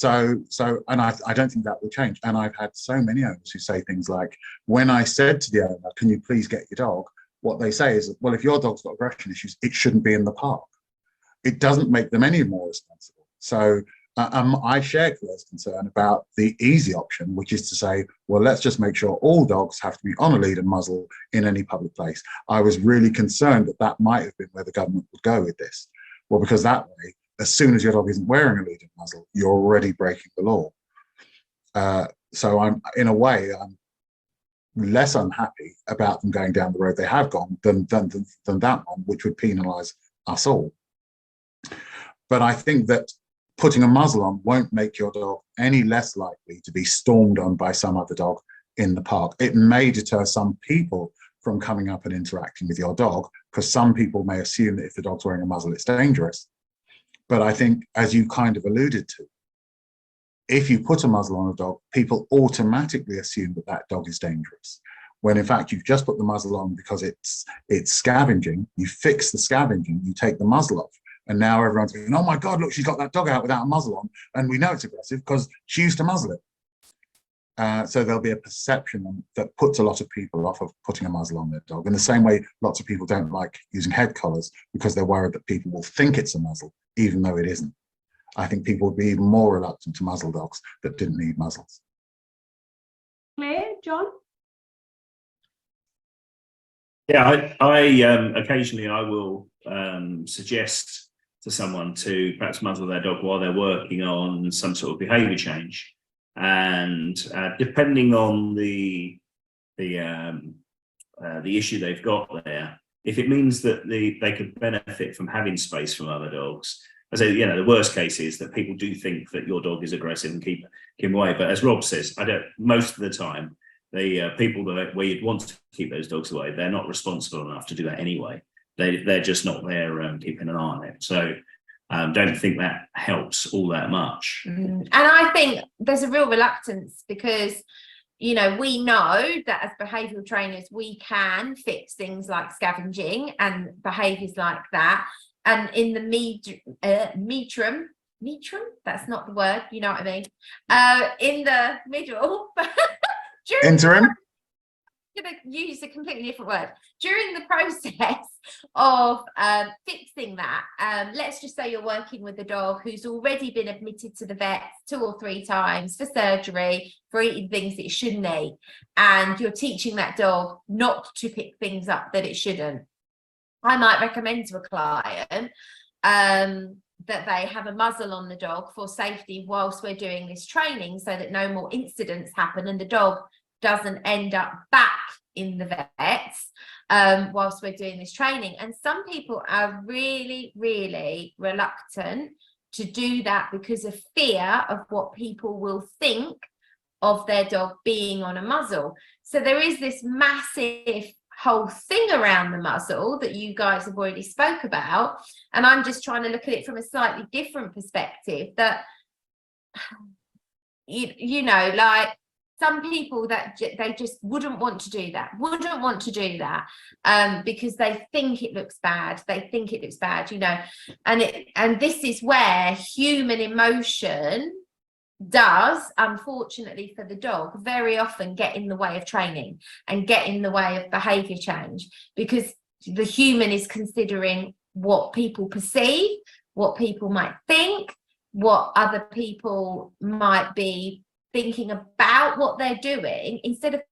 And I don't think that will change. And I've had so many owners who say things like, when I said to the owner, can you please get your dog? What they say is, well, if your dog's got aggression issues, it shouldn't be in the park. It doesn't make them any more responsible. So I share Claire's concern about the easy option, which is to say, well, let's just make sure all dogs have to be on a lead and muzzle in any public place. I was really concerned that that might have been where the government would go with this. Well, because that way, as soon as your dog isn't wearing a lead and muzzle, you're already breaking the law. So I'm, in a way, I'm less unhappy about them going down the road they have gone than that one, which would penalise us all. But I think that putting a muzzle on won't make your dog any less likely to be stormed on by some other dog in the park. It may deter some people from coming up and interacting with your dog, because some people may assume that if the dog's wearing a muzzle, it's dangerous. But I think, as you kind of alluded to, if you put a muzzle on a dog, people automatically assume that that dog is dangerous, when in fact you've just put the muzzle on because it's scavenging. You fix the scavenging, you take the muzzle off, and now everyone's going, oh my God, look, she's got that dog out without a muzzle on, and we know it's aggressive because she used to muzzle it. So there'll be a perception that puts a lot of people off of putting a muzzle on their dog. In the same way, lots of people don't like using head collars because they're worried that people will think it's a muzzle, even though it isn't. I think people would be even more reluctant to muzzle dogs that didn't need muzzles. Claire, John? Yeah, I occasionally I will suggest to someone to perhaps muzzle their dog while they're working on some sort of behaviour change, and depending on the issue they've got there, if it means that they could benefit from having space from other dogs. I say, you know, the worst case is that people do think that your dog is aggressive and keep him away. But as Rob says, most of the time, the people where you'd want to keep those dogs away, they're not responsible enough to do that anyway. They're just not there keeping an eye on it. So don't think that helps all that much. And I think there's a real reluctance because, you know, we know that as behavioural trainers, we can fix things like scavenging and behaviours like that. And in the metrum, that's not the word, you know what I mean? In the middle, Interim? I'm going to use a completely different word. During the process of fixing that, let's just say you're working with a dog who's already been admitted to the vet 2 or 3 times for surgery, for eating things that it shouldn't eat, and you're teaching that dog not to pick things up that it shouldn't. I might recommend to a client that they have a muzzle on the dog for safety whilst we're doing this training, so that no more incidents happen and the dog doesn't end up back in the vets whilst we're doing this training. And some people are really, really reluctant to do that because of fear of what people will think of their dog being on a muzzle. So there is this massive whole thing around the muzzle that you guys have already spoke about, and I'm just trying to look at it from a slightly different perspective, that you know, like some people that they just wouldn't want to do that, because they think it looks bad, you know, and this is where human emotion does, unfortunately for the dog, very often get in the way of training and get in the way of behavior change, because the human is considering what people perceive, what people might think, what other people might be thinking about what they're doing, instead of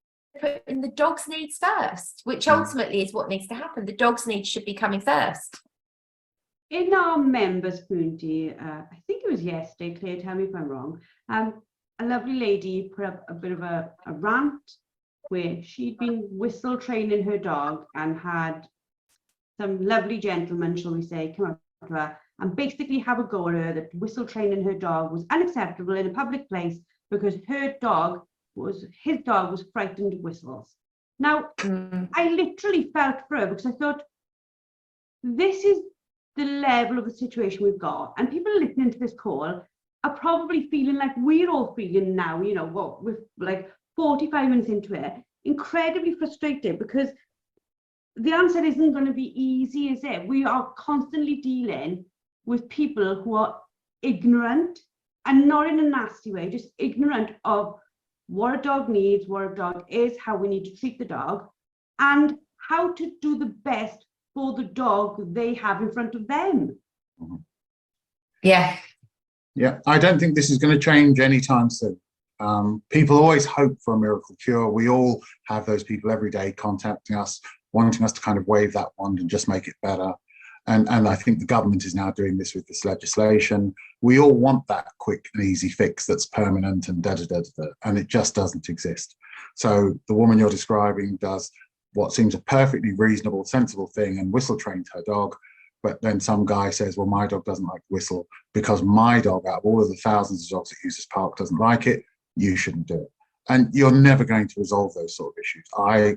putting the dog's needs first, which ultimately is what needs to happen. The dog's needs should be coming first. In our members community, I think it was yesterday, Claire, tell me if I'm wrong, a lovely lady put up a bit of a rant where she'd been whistle training her dog and had some lovely gentleman, shall we say, come up to her and basically have a go at her that whistle training her dog was unacceptable in a public place because his dog was frightened of whistles. Now, I literally felt for her because I thought, this is the level of the situation we've got, and people listening to this call are probably feeling like we're all feeling now, you know, what, with like 45 minutes into it, incredibly frustrated, because the answer isn't going to be easy, is it? We are constantly dealing with people who are ignorant, and not in a nasty way, just ignorant of what a dog needs, what a dog is, how we need to treat the dog, and how to do the best for the dog they have in front of them. Yeah. Yeah, I don't think this is going to change anytime soon. People always hope for a miracle cure. We all have those people every day contacting us, wanting us to kind of wave that wand and just make it better. And I think the government is now doing this with this legislation. We all want that quick and easy fix that's permanent and and it just doesn't exist. So the woman you're describing does what seems a perfectly reasonable, sensible thing and whistle trains her dog. But then some guy says, well, my dog doesn't like whistle because my dog, out of all of the thousands of dogs that use this park, doesn't like it. You shouldn't do it. And you're never going to resolve those sort of issues. I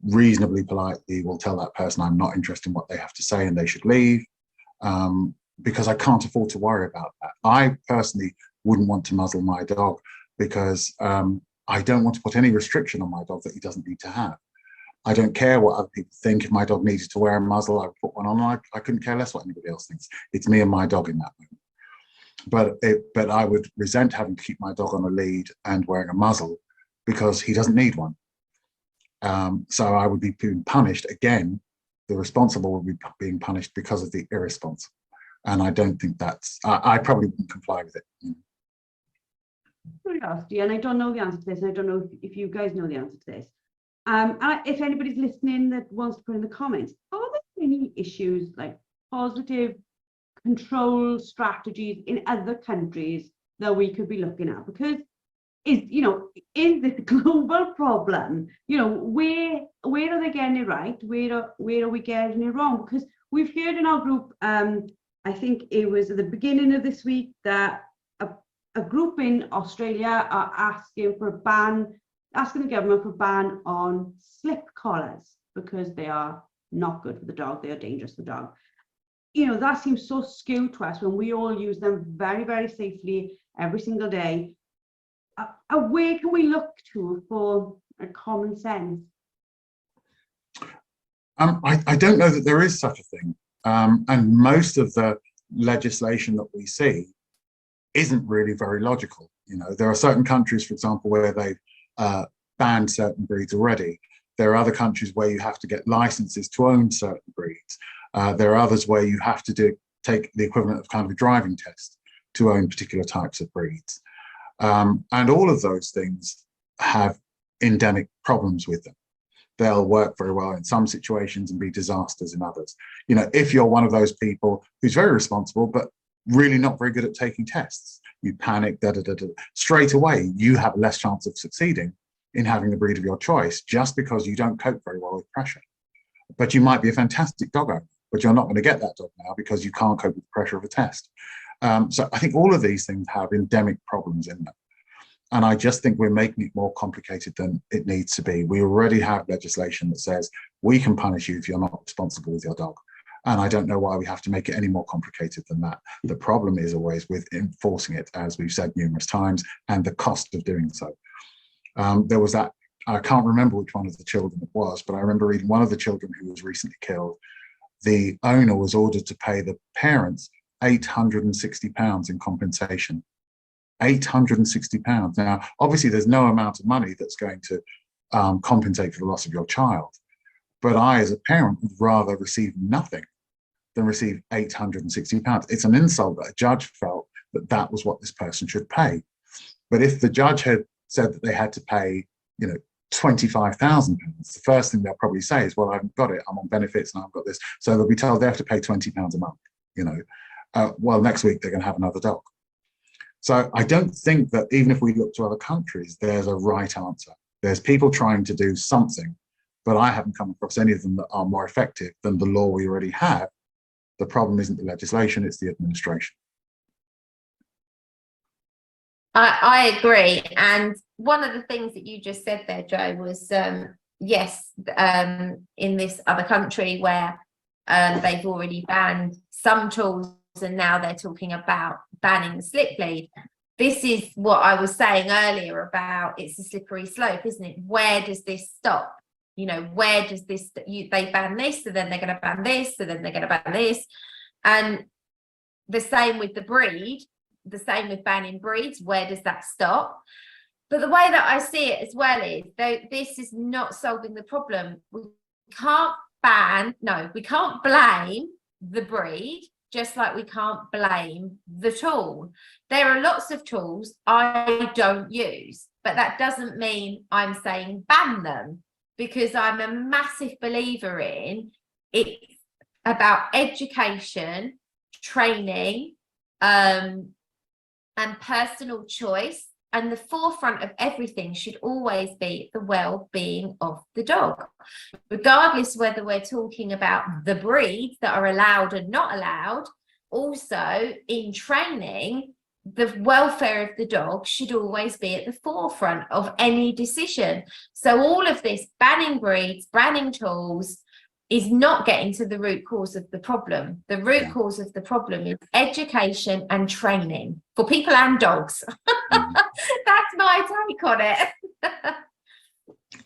reasonably politely will tell that person I'm not interested in what they have to say and they should leave, because I can't afford to worry about that. I personally wouldn't want to muzzle my dog because I don't want to put any restriction on my dog that he doesn't need to have. I don't care what other people think. If my dog needed to wear a muzzle, I would put one on. I couldn't care less what anybody else thinks. It's me and my dog in that moment. But I would resent having to keep my dog on a lead and wearing a muzzle because he doesn't need one. So I would be being punished again. The responsible would be being punished because of the irresponsible. And I don't think that's, I probably wouldn't comply with it. Curiosity, and I don't know the answer to this, and I don't know if you guys know the answer to this. If anybody's listening that wants to put in the comments, are there any issues like positive control strategies in other countries that we could be looking at? Because is this a global problem? Where are they getting it right? Where are we getting it wrong? Because we've heard in our group, I think it was at the beginning of this week, that a group in Australia are asking the government for a ban on slip collars because they are not good for the dog, they are dangerous for the dog. That seems so skewed to us when we all use them very, very safely every single day. Where can we look to for a common sense? I don't know that there is such a thing. And most of the legislation that we see isn't really very logical. There are certain countries, for example, where they've banned certain breeds already. There are other countries where you have to get licenses to own certain breeds. There are others where you have to take the equivalent of kind of a driving test to own particular types of breeds. And all of those things have endemic problems with them. They'll work very well in some situations and be disasters in others. If you're one of those people who's very responsible, but really not very good at taking tests, you panic, straight away, you have less chance of succeeding in having the breed of your choice just because you don't cope very well with pressure. But you might be a fantastic dog owner, but you're not going to get that dog now because you can't cope with the pressure of a test. So I think all of these things have endemic problems in them. And I just think we're making it more complicated than it needs to be. We already have legislation that says we can punish you if you're not responsible with your dog. And I don't know why we have to make it any more complicated than that. The problem is always with enforcing it, as we've said numerous times, and the cost of doing so. There was that, I can't remember which one of the children it was, but I remember reading one of the children who was recently killed. The owner was ordered to pay the parents £860 in compensation. £860. Now, obviously, there's no amount of money that's going to compensate for the loss of your child. But I, as a parent, would rather receive nothing than receive £860. It's an insult that a judge felt that that was what this person should pay. But if the judge had said that they had to pay, you know, £25,000, the first thing they'll probably say is, well, I haven't got it, I'm on benefits and I've got this. So they'll be told they have to pay £20 a month, you know. Well, next week they're going to have another dog. So I don't think that even if we look to other countries, there's a right answer. There's people trying to do something, but I haven't come across any of them that are more effective than the law we already have. The problem isn't the legislation, it's the administration. I agree. And one of the things that you just said there, Joe, was yes, in this other country where they've already banned some tools and now they're talking about banning the slip lead. This is what I was saying earlier about it's a slippery slope, isn't it? Where does this stop? You know, where does this, they ban this, so then they're going to ban this, so then they're going to ban this. And the same with the breed, the same with banning breeds, where does that stop? But the way that I see it as well is, though, this is not solving the problem. We can't we can't blame the breed, just like we can't blame the tool. There are lots of tools I don't use, but that doesn't mean I'm saying ban them, because I'm a massive believer in it's about education, training, and personal choice. And the forefront of everything should always be the well-being of the dog, regardless whether we're talking about the breeds that are allowed and not allowed. Also, in training, the welfare of the dog should always be at the forefront of any decision. So all of this banning breeds, banning tools, is not getting to the root cause of the problem. The root cause of the problem is education and training for people and dogs. That's my take on it.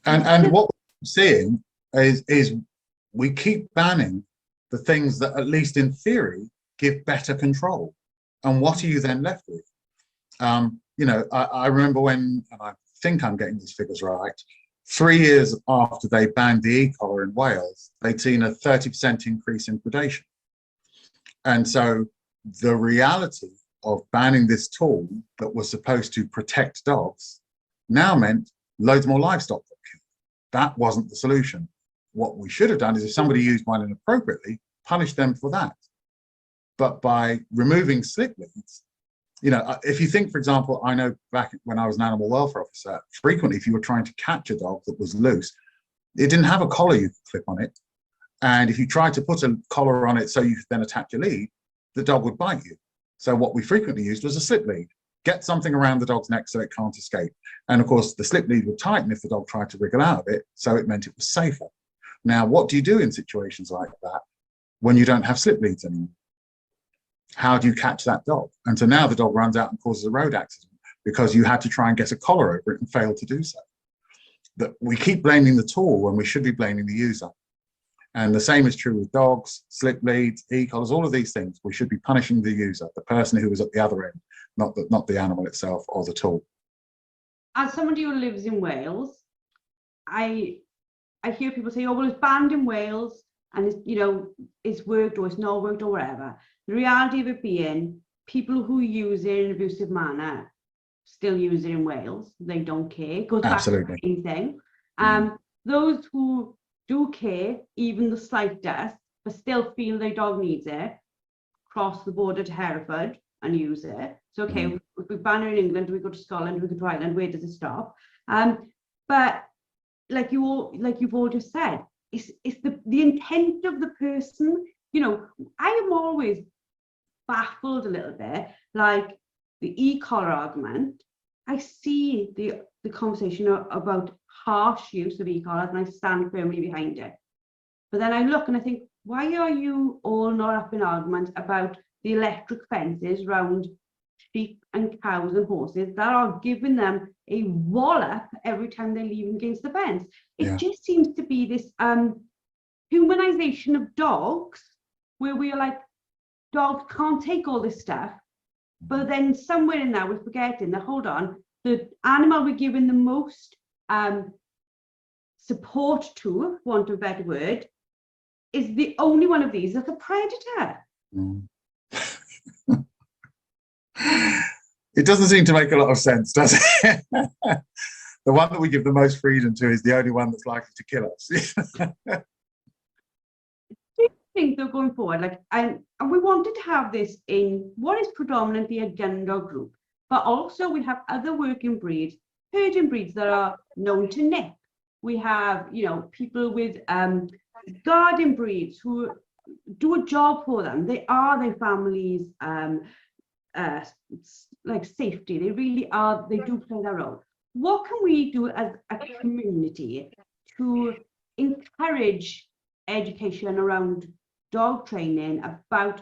and what we're seeing is we keep banning the things that, at least in theory, give better control. And what are you then left with? You know, I remember when, and I think I'm getting these figures right, 3 years after they banned the e-collar in Wales, they'd seen a 30% increase in predation. And so the reality of banning this tool that was supposed to protect dogs now meant loads more livestock got killed. That wasn't the solution. What we should have done is, if somebody used one inappropriately, punish them for that. But by removing slip leads, you know, if you think, for example, I know back when I was an animal welfare officer, frequently if you were trying to catch a dog that was loose, it didn't have a collar you could clip on it. And if you tried to put a collar on it so you could then attach a lead, the dog would bite you. So what we frequently used was a slip lead. Get something around the dog's neck so it can't escape. And of course, the slip lead would tighten if the dog tried to wriggle out of it, so it meant it was safer. Now, what do you do in situations like that when you don't have slip leads anymore? How do you catch that dog? And so now the dog runs out and causes a road accident because you had to try and get a collar over it and failed to do so. That we keep blaming the tool when we should be blaming the user. And the same is true with dogs, slip leads, e-collars, all of these things. We should be punishing the user, the person who is at the other end, not the animal itself or the tool. As somebody who lives in Wales, I hear people say, oh, well, it's banned in Wales and it's, you know, it's worked or it's not worked or whatever. The reality of it being, people who use it in an abusive manner still use it in Wales. They don't care. It goes back to the same thing. Those who do care, even the slightest, but still feel their dog needs it, cross the border to Hereford and use it. So, okay, if we ban it in England, we go to Scotland, we go to Ireland, where does it stop? But like you've all just said, it's the intent of the person. You know, I am always baffled a little bit, like the e-collar argument. I see the conversation about harsh use of e-collars, and I stand firmly behind it. But then I look and I think, why are you all not up in argument about the electric fences around sheep and cows and horses that are giving them a wallop every time they're leaving against the fence? It just seems to be this humanization of dogs, where we are like, dogs can't take all this stuff, but then somewhere in there we're forgetting that, hold on, the animal we're giving the most support to, for want of a better word, is the only one of these that's a predator. It doesn't seem to make a lot of sense, does it? The one that we give the most freedom to is the only one that's likely to kill us. Do you think they're going forward, like, and we wanted to have this in what is predominantly a gun dog group, but also we have other working breeds, herding breeds that are known to nip. We have, you know, people with guarding breeds who do a job for them. They are their families' like safety. They really are. They do play their role. What can we do as a community to encourage education around dog training, about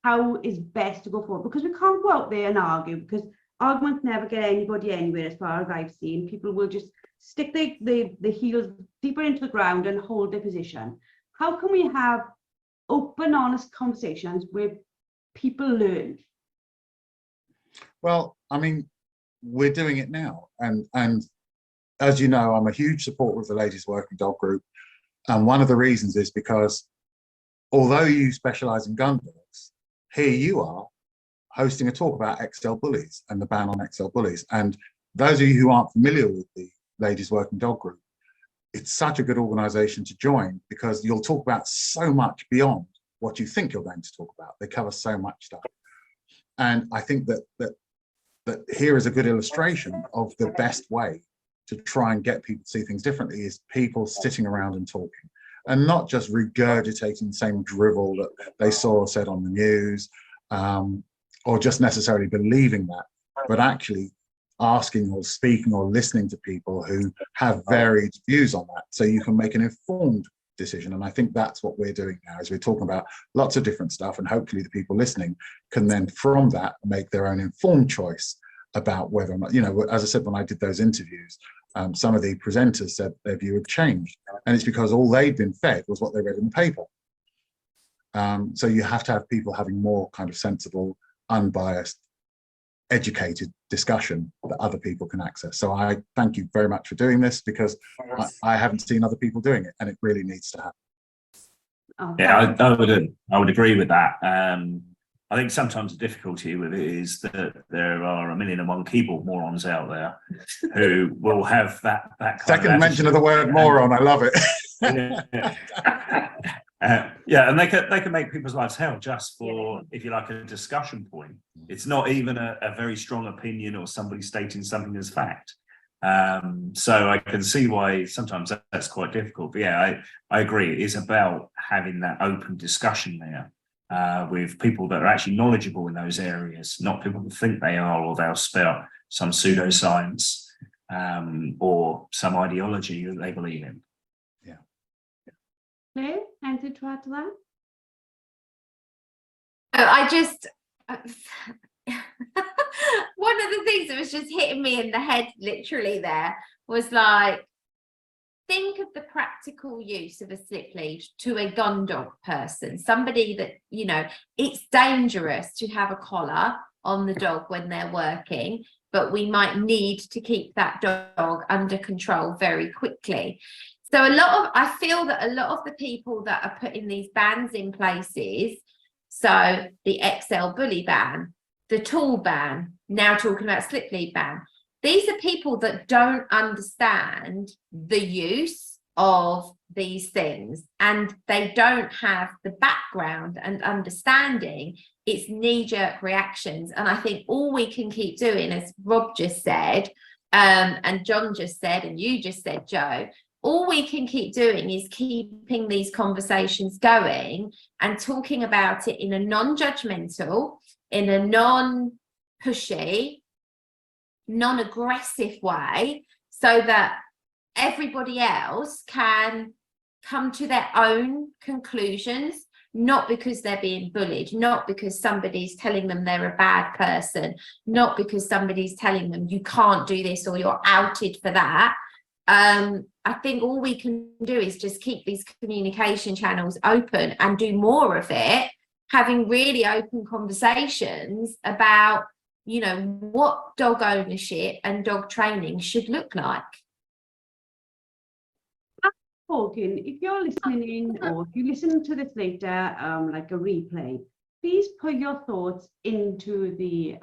how is best to go forward? Because we can't go out there and argue, because arguments never get anybody anywhere, as far as I've seen. People will just stick the heels deeper into the ground and hold their position. How can we have open, honest conversations where people learn? Well, I mean, we're doing it now. And as you know, I'm a huge supporter of the Ladies Working Dog Group. And one of the reasons is because although you specialize in gun dogs, here you are hosting a talk about XL bullies and the ban on XL bullies. And those of you who aren't familiar with the Ladies Working Dog Group, it's such a good organization to join, because you'll talk about so much beyond what you think you're going to talk about. They cover so much stuff. And I think that here is a good illustration of the best way to try and get people to see things differently, is people sitting around and talking, and not just regurgitating the same drivel that they saw or said on the news, or just necessarily believing that, but actually asking or speaking or listening to people who have varied views on that, so you can make an informed decision. And I think that's what we're doing now, is we're talking about lots of different stuff, and hopefully the people listening can then from that make their own informed choice about whether or not, you know, as I said, when I did those interviews, some of the presenters said their view had changed, and it's because all they'd been fed was what they read in the paper. So you have to have people having more kind of sensible, unbiased, educated discussion that other people can access. So I thank you very much for doing this, because I haven't seen other people doing it, and it really needs to happen. Yeah, I would agree with that. I think sometimes the difficulty with it is that there are 1,000,001 keyboard morons out there who will have that kind Second mention of the word moron, I love it. Yeah, and they can make people's lives hell just for, if you like, a discussion point. It's not even a very strong opinion or somebody stating something as fact. So I can see why sometimes that's quite difficult. But yeah, I agree. It is about having that open discussion there with people that are actually knowledgeable in those areas, not people who think they are, or they'll spout some pseudoscience or some ideology that they believe in. Claire, anything to add to that? I just one of the things that was just hitting me in the head literally there was like, think of the practical use of a slip lead to a gun dog person, somebody that, you know, it's dangerous to have a collar on the dog when they're working, but we might need to keep that dog under control very quickly. So I feel that a lot of the people that are putting these bans in places, so the XL bully ban, the tool ban, now talking about slip lead ban, these are people that don't understand the use of these things, and they don't have the background and understanding. It's knee-jerk reactions. And I think all we can keep doing, as Rob just said, and John just said, and you just said, Joe, all we can keep doing is keeping these conversations going and talking about it in a non-judgmental, in a non-pushy, non-aggressive way, so that everybody else can come to their own conclusions, not because they're being bullied, not because somebody's telling them they're a bad person, not because somebody's telling them you can't do this or you're outed for that. I think all we can do is just keep these communication channels open and do more of it, having really open conversations about, you know, what dog ownership and dog training should look like. Morgan, if you're listening in, or if you listen to this later, like a replay, please put your thoughts into the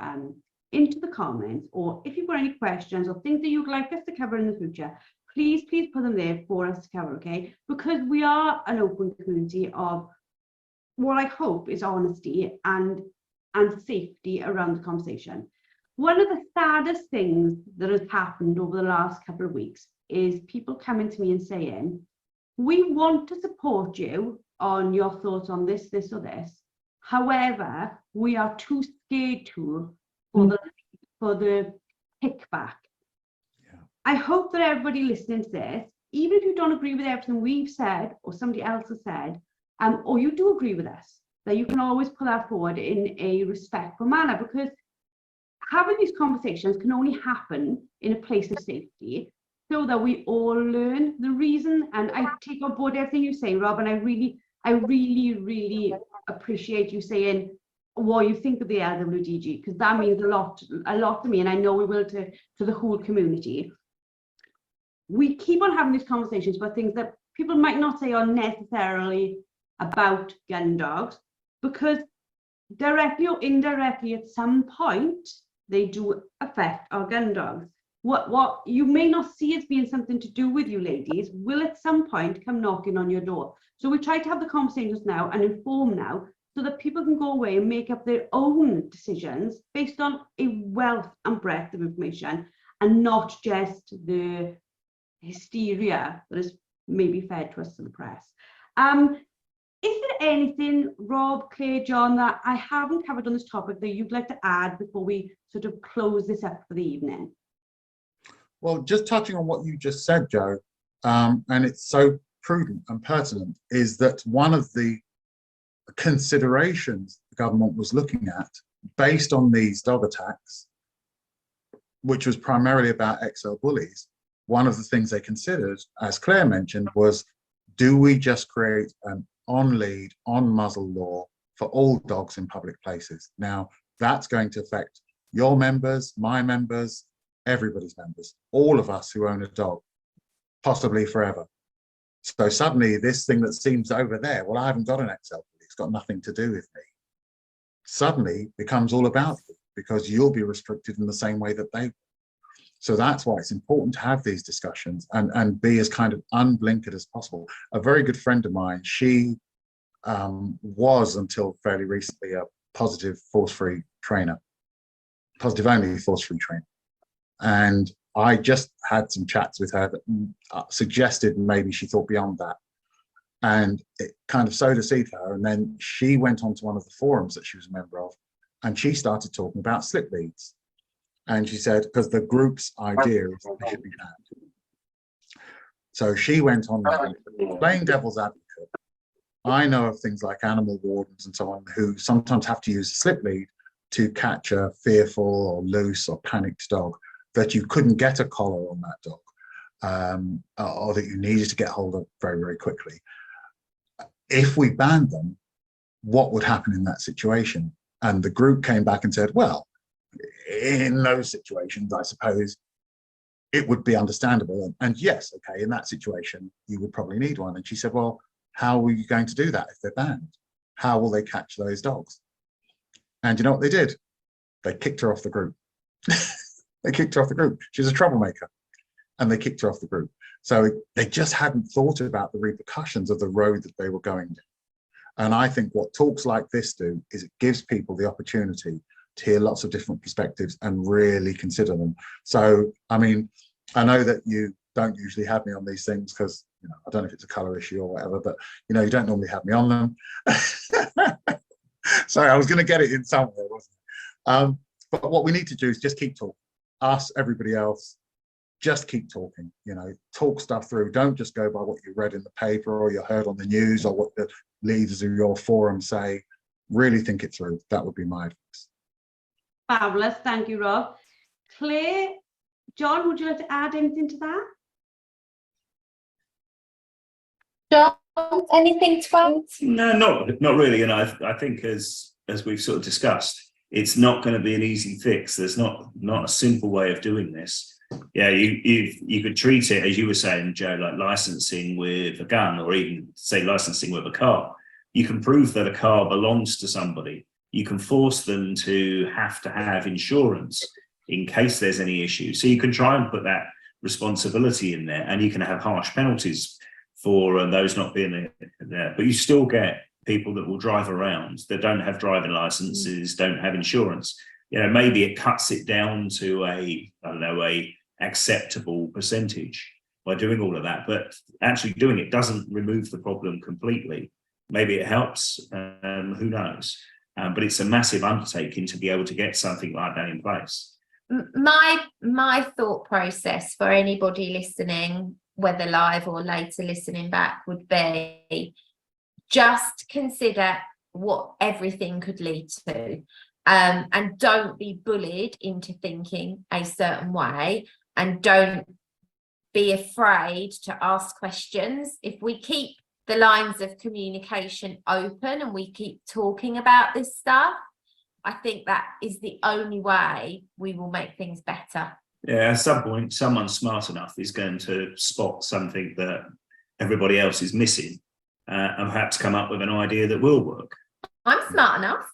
comments, or if you've got any questions or things that you'd like us to cover in the future, please put them there for us to cover, okay? Because we are an open community of what I hope is honesty and safety around the conversation. One of the saddest things that has happened over the last couple of weeks is people coming to me and saying, we want to support you on your thoughts on this, this, or this. However, we are too scared to for the kickback. Yeah. I hope that everybody listening to this, even if you don't agree with everything we've said or somebody else has said, or you do agree with us, that you can always put that forward in a respectful manner, because having these conversations can only happen in a place of safety, so that we all learn the reason. And I take on board everything you say, Rob, and I really appreciate you saying what you think of the LWDG, because that means a lot to me, and I know we will to the whole community. We keep on having these conversations about things that people might not say are necessarily about gun dogs, because directly or indirectly at some point they do affect our gun dogs. What you may not see as being something to do with you ladies will at some point come knocking on your door. So we try to have the conversations now and inform now, so that people can go away and make up their own decisions based on a wealth and breadth of information, and not just the hysteria that is maybe fed to us in the press. Is there anything, Rob, Claire, John, that I haven't covered on this topic that you'd like to add before we sort of close this up for the evening? Well, just touching on what you just said, Jo, and it's so prudent and pertinent, is that one of the considerations the government was looking at based on these dog attacks, which was primarily about XL bullies, one of the things they considered, as Claire mentioned, was, do we just create an on-lead, on-muzzle law for all dogs in public places? Now, that's going to affect your members, my members, everybody's members, all of us who own a dog, possibly forever. So suddenly this thing that seems over there, well, I haven't got an XL bully, it's got nothing to do with me, suddenly becomes all about you, because you'll be restricted in the same way that they will. So that's why it's important to have these discussions and be as kind of unblinkered as possible. A very good friend of mine, she was until fairly recently a positive force-free trainer, positive only force-free trainer. And I just had some chats with her that suggested maybe she thought beyond that. And it kind of sowed a seed for her. And then she went onto one of the forums that she was a member of, and she started talking about slip leads. And she said, because the group's idea is that they should be banned. So she went on there, playing devil's advocate. I know of things like animal wardens and so on, who sometimes have to use a slip lead to catch a fearful or loose or panicked dog, that you couldn't get a collar on that dog, or that you needed to get hold of very, very quickly. If we banned them, what would happen in that situation? And the group came back and said, well, in those situations, I suppose it would be understandable. And yes, okay, in that situation, you would probably need one. And she said, well, how are you going to do that if they're banned? How will they catch those dogs? And you know what they did? They kicked her off the group. They kicked her off the group. She's a troublemaker, and they kicked her off the group. So they just hadn't thought about the repercussions of the road that they were going down. And I think what talks like this do is it gives people the opportunity to hear lots of different perspectives and really consider them. So, I mean, I know that you don't usually have me on these things because, you know, I don't know if it's a color issue or whatever, but, you know, you don't normally have me on them. Sorry, I was going to get it in somewhere, wasn't it? But what we need to do is just keep talking. us, everybody else, just keep talking, talk stuff through. Don't just go by what you read in the paper or you heard on the news or what the leaders of your forum say. Really think it through. That would be my advice. Fabulous. Thank you, Rob. Claire, John, would you like to add anything to that? John, anything to add? No, not really. And I think as we've sort of discussed, it's not going to be an easy fix. There's not a simple way of doing this. Yeah, you could treat it, as you were saying, Joe, like licensing with a gun, or even say licensing with a car. You can prove that a car belongs to somebody. You can force them to have insurance in case there's any issue. So you can try and put that responsibility in there, and you can have harsh penalties for those not being there. But you still get people that will drive around that don't have driving licenses, don't have insurance. Maybe it cuts it down to a acceptable percentage by doing all of that, but actually doing it doesn't remove the problem completely. Maybe it helps, who knows? But it's a massive undertaking to be able to get something like that in place. My thought process for anybody listening, whether live or later listening back, would be just consider what everything could lead to. And don't be bullied into thinking a certain way, and don't be afraid to ask questions. If we keep the lines of communication open and we keep talking about this stuff, I think that is the only way we will make things better. Yeah, at some point, someone smart enough is going to spot something that everybody else is missing, and perhaps come up with an idea that will work. I'm smart enough.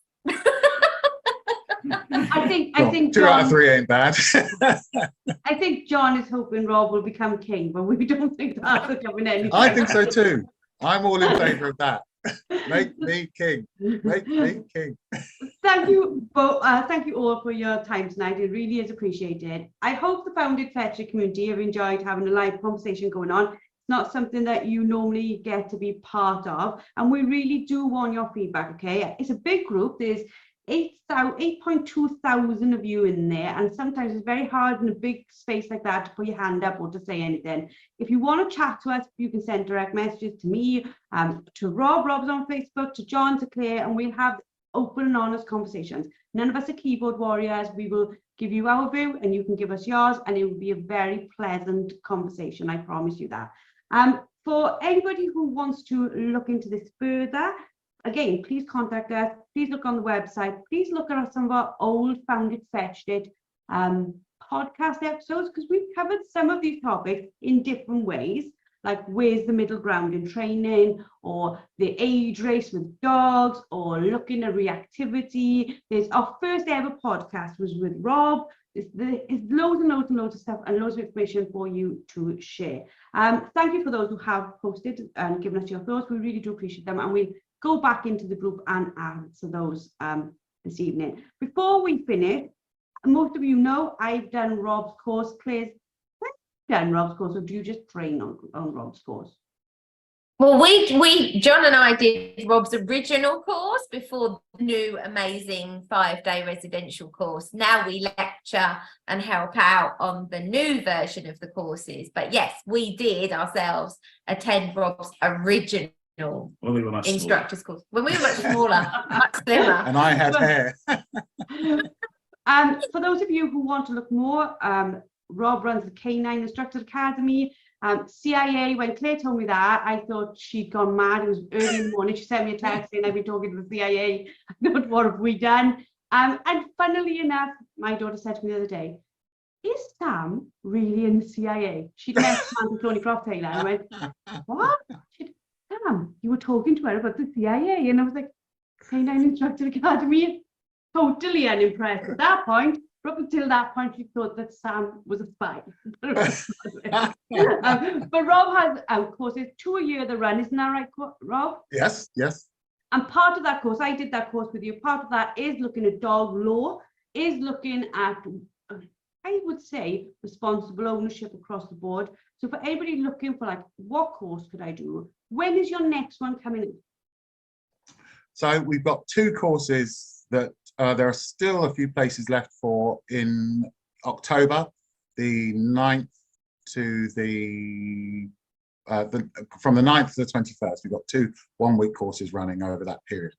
I think 2 John, out of 3 ain't bad. I think John is hoping Rob will become king, but we don't think that's coming anytime. I think so too. I'm all in favour of that. Make me king. Make me king. Thank you both. Thank you all for your time tonight. It really is appreciated. I hope the Founded Fetcher community have enjoyed having a live conversation going on. It's not something that you normally get to be part of, and we really do want your feedback. Okay, it's a big group. There's 8.2 thousand of you in there, and sometimes it's very hard in a big space like that to put your hand up or to say anything. If you want to chat to us, you can send direct messages to me, to Rob. Rob's on Facebook, to John, to Claire, and we'll have open and honest conversations. None of us are keyboard warriors. We will give you our view and you can give us yours, and it will be a very pleasant conversation. I promise you that. For anybody who wants to look into this further, again, please contact us. Please look on the website. Please look at some of our old Founded Fetched It podcast episodes, because we've covered some of these topics in different ways, like where's the middle ground in training, or the age race with dogs, or looking at reactivity. There's our first ever podcast was with Rob. There's loads and loads and loads of stuff and loads of information for you to share. Thank you for those who have posted and given us your thoughts. We really do appreciate them, and we'll go back into the group and answer those this evening. Before we finish, most of you know I've done Rob's course. Claire's done Rob's course, or do you just train on Rob's course? Well, John and I did Rob's original course before the new amazing 5-day residential course. Now we lecture and help out on the new version of the courses. But yes, we did ourselves attend Rob's original When we were much instructors course. When we were much smaller, much slimmer. And I had hair. For those of you who want to look more, Rob runs the K9 Instructor Academy. CIA, when Claire told me that, I thought she'd gone mad. It was early in the morning. She sent me a text saying, I've been talking to the CIA. I thought, what have we done? And funnily enough, my daughter said to me the other day, is Sam really in the CIA? She'd met Samantha Thornycroft Taylor, and I went, what? She'd, Sam, you were talking to her about the CIA. And I was like, K9 Instructor Academy, totally unimpressed at that point. Up until that point, she thought that Sam was a spy. But Rob has courses 2 a year the run, isn't that right, Rob? Yes, yes. And part of that course, I did that course with you, part of that is looking at dog law, is looking at, I would say, responsible ownership across the board. So for anybody looking for like, what course could I do? When is your next one coming in? So we've got 2 courses that there are still a few places left for in October, the 9th to from the 9th to the 21st. We've got 2 one-week courses running over that period.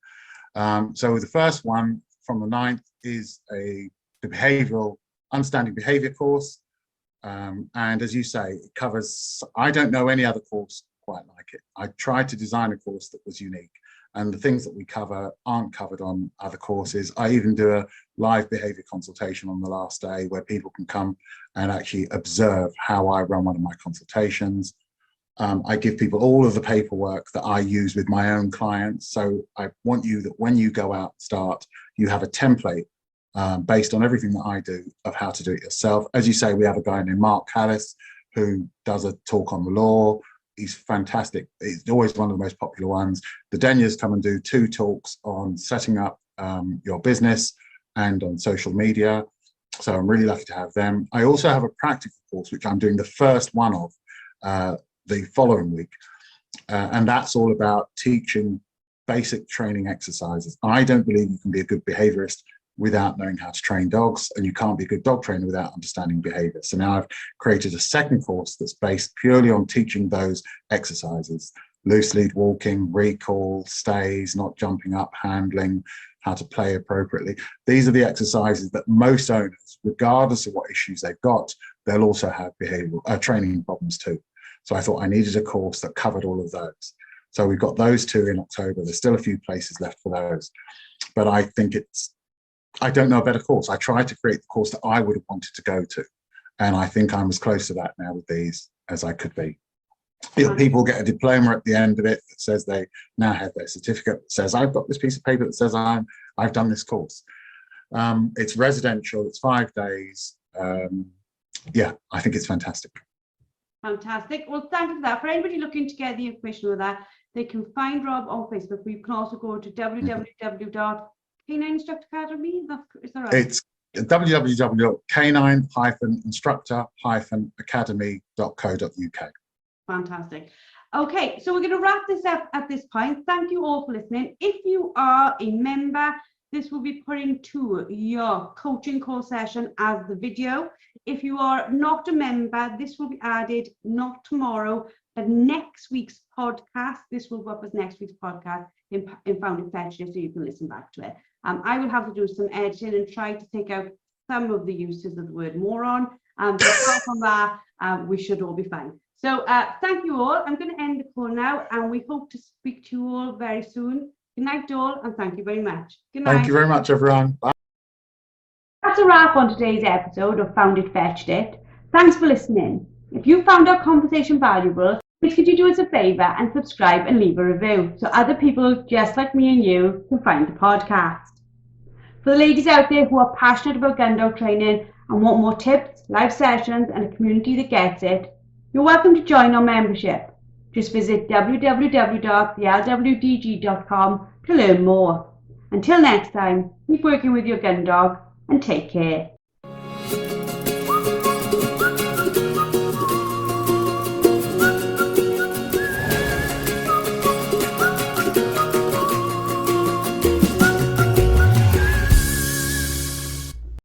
So the first one from the 9th is the behavioral understanding behavior course. And as you say, it covers, I don't know any other course quite like it. I tried to design a course that was unique, and the things that we cover aren't covered on other courses. I even do a live behavior consultation on the last day where people can come and actually observe how I run one of my consultations. I give people all of the paperwork that I use with my own clients. So I want you that when you go out and start, you have a template based on everything that I do of how to do it yourself. As you say, we have a guy named Mark Callis who does a talk on the law. He's fantastic. He's always one of the most popular ones. The Denyers come and do 2 talks on setting up your business and on social media. So I'm really lucky to have them. I also have a practical course, which I'm doing the first one of the following week. And that's all about teaching basic training exercises. I don't believe you can be a good behaviorist without knowing how to train dogs, and you can't be a good dog trainer without understanding behavior. So now I've created a second course that's based purely on teaching those exercises: loose lead walking, recall, stays, not jumping up, handling, how to play appropriately. These are the exercises that most owners, regardless of what issues they've got, they'll also have behavioral training problems too. So I thought I needed a course that covered all of those. So we've got those 2 in October. There's still a few places left for those, but I think I don't know a better course. I tried to create the course that I would have wanted to go to, and I think I'm as close to that now with these as I could be. People get a diploma at the end of it that says they now have their certificate that says, I've got this piece of paper that says I've done this course. It's residential, it's 5 days. Yeah, I think it's fantastic. Fantastic. Well, thank you for that. For anybody looking to get the information on that, they can find Rob on Facebook. You can also go to www.K9Instructor Academy. Is that right? It's www.K9-Instructor-Academy.co.uk. Fantastic. Okay, so we're going to wrap this up at this point. Thank you all for listening. If you are a member, this will be put into your coaching call session as the video. If you are not a member, this will be added not tomorrow, but next week's podcast. This will go up as next week's podcast in Found It Fetched It, so you can listen back to it. I will have to do some editing and try to take out some of the uses of the word moron. But apart from that, we should all be fine. So thank you all. I'm going to end the call now, and we hope to speak to you all very soon. Good night, all, and thank you very much. Good night. Thank you very much, everyone. Bye. That's a wrap on today's episode of Found It Fetched It. Thanks for listening. If you found our conversation valuable, please could you do us a favour and subscribe and leave a review so other people just like me and you can find the podcast. For the ladies out there who are passionate about gun dog training and want more tips, live sessions and a community that gets it, you're welcome to join our membership. Just visit www.thelwdg.com to learn more. Until next time, keep working with your gun dog and take care.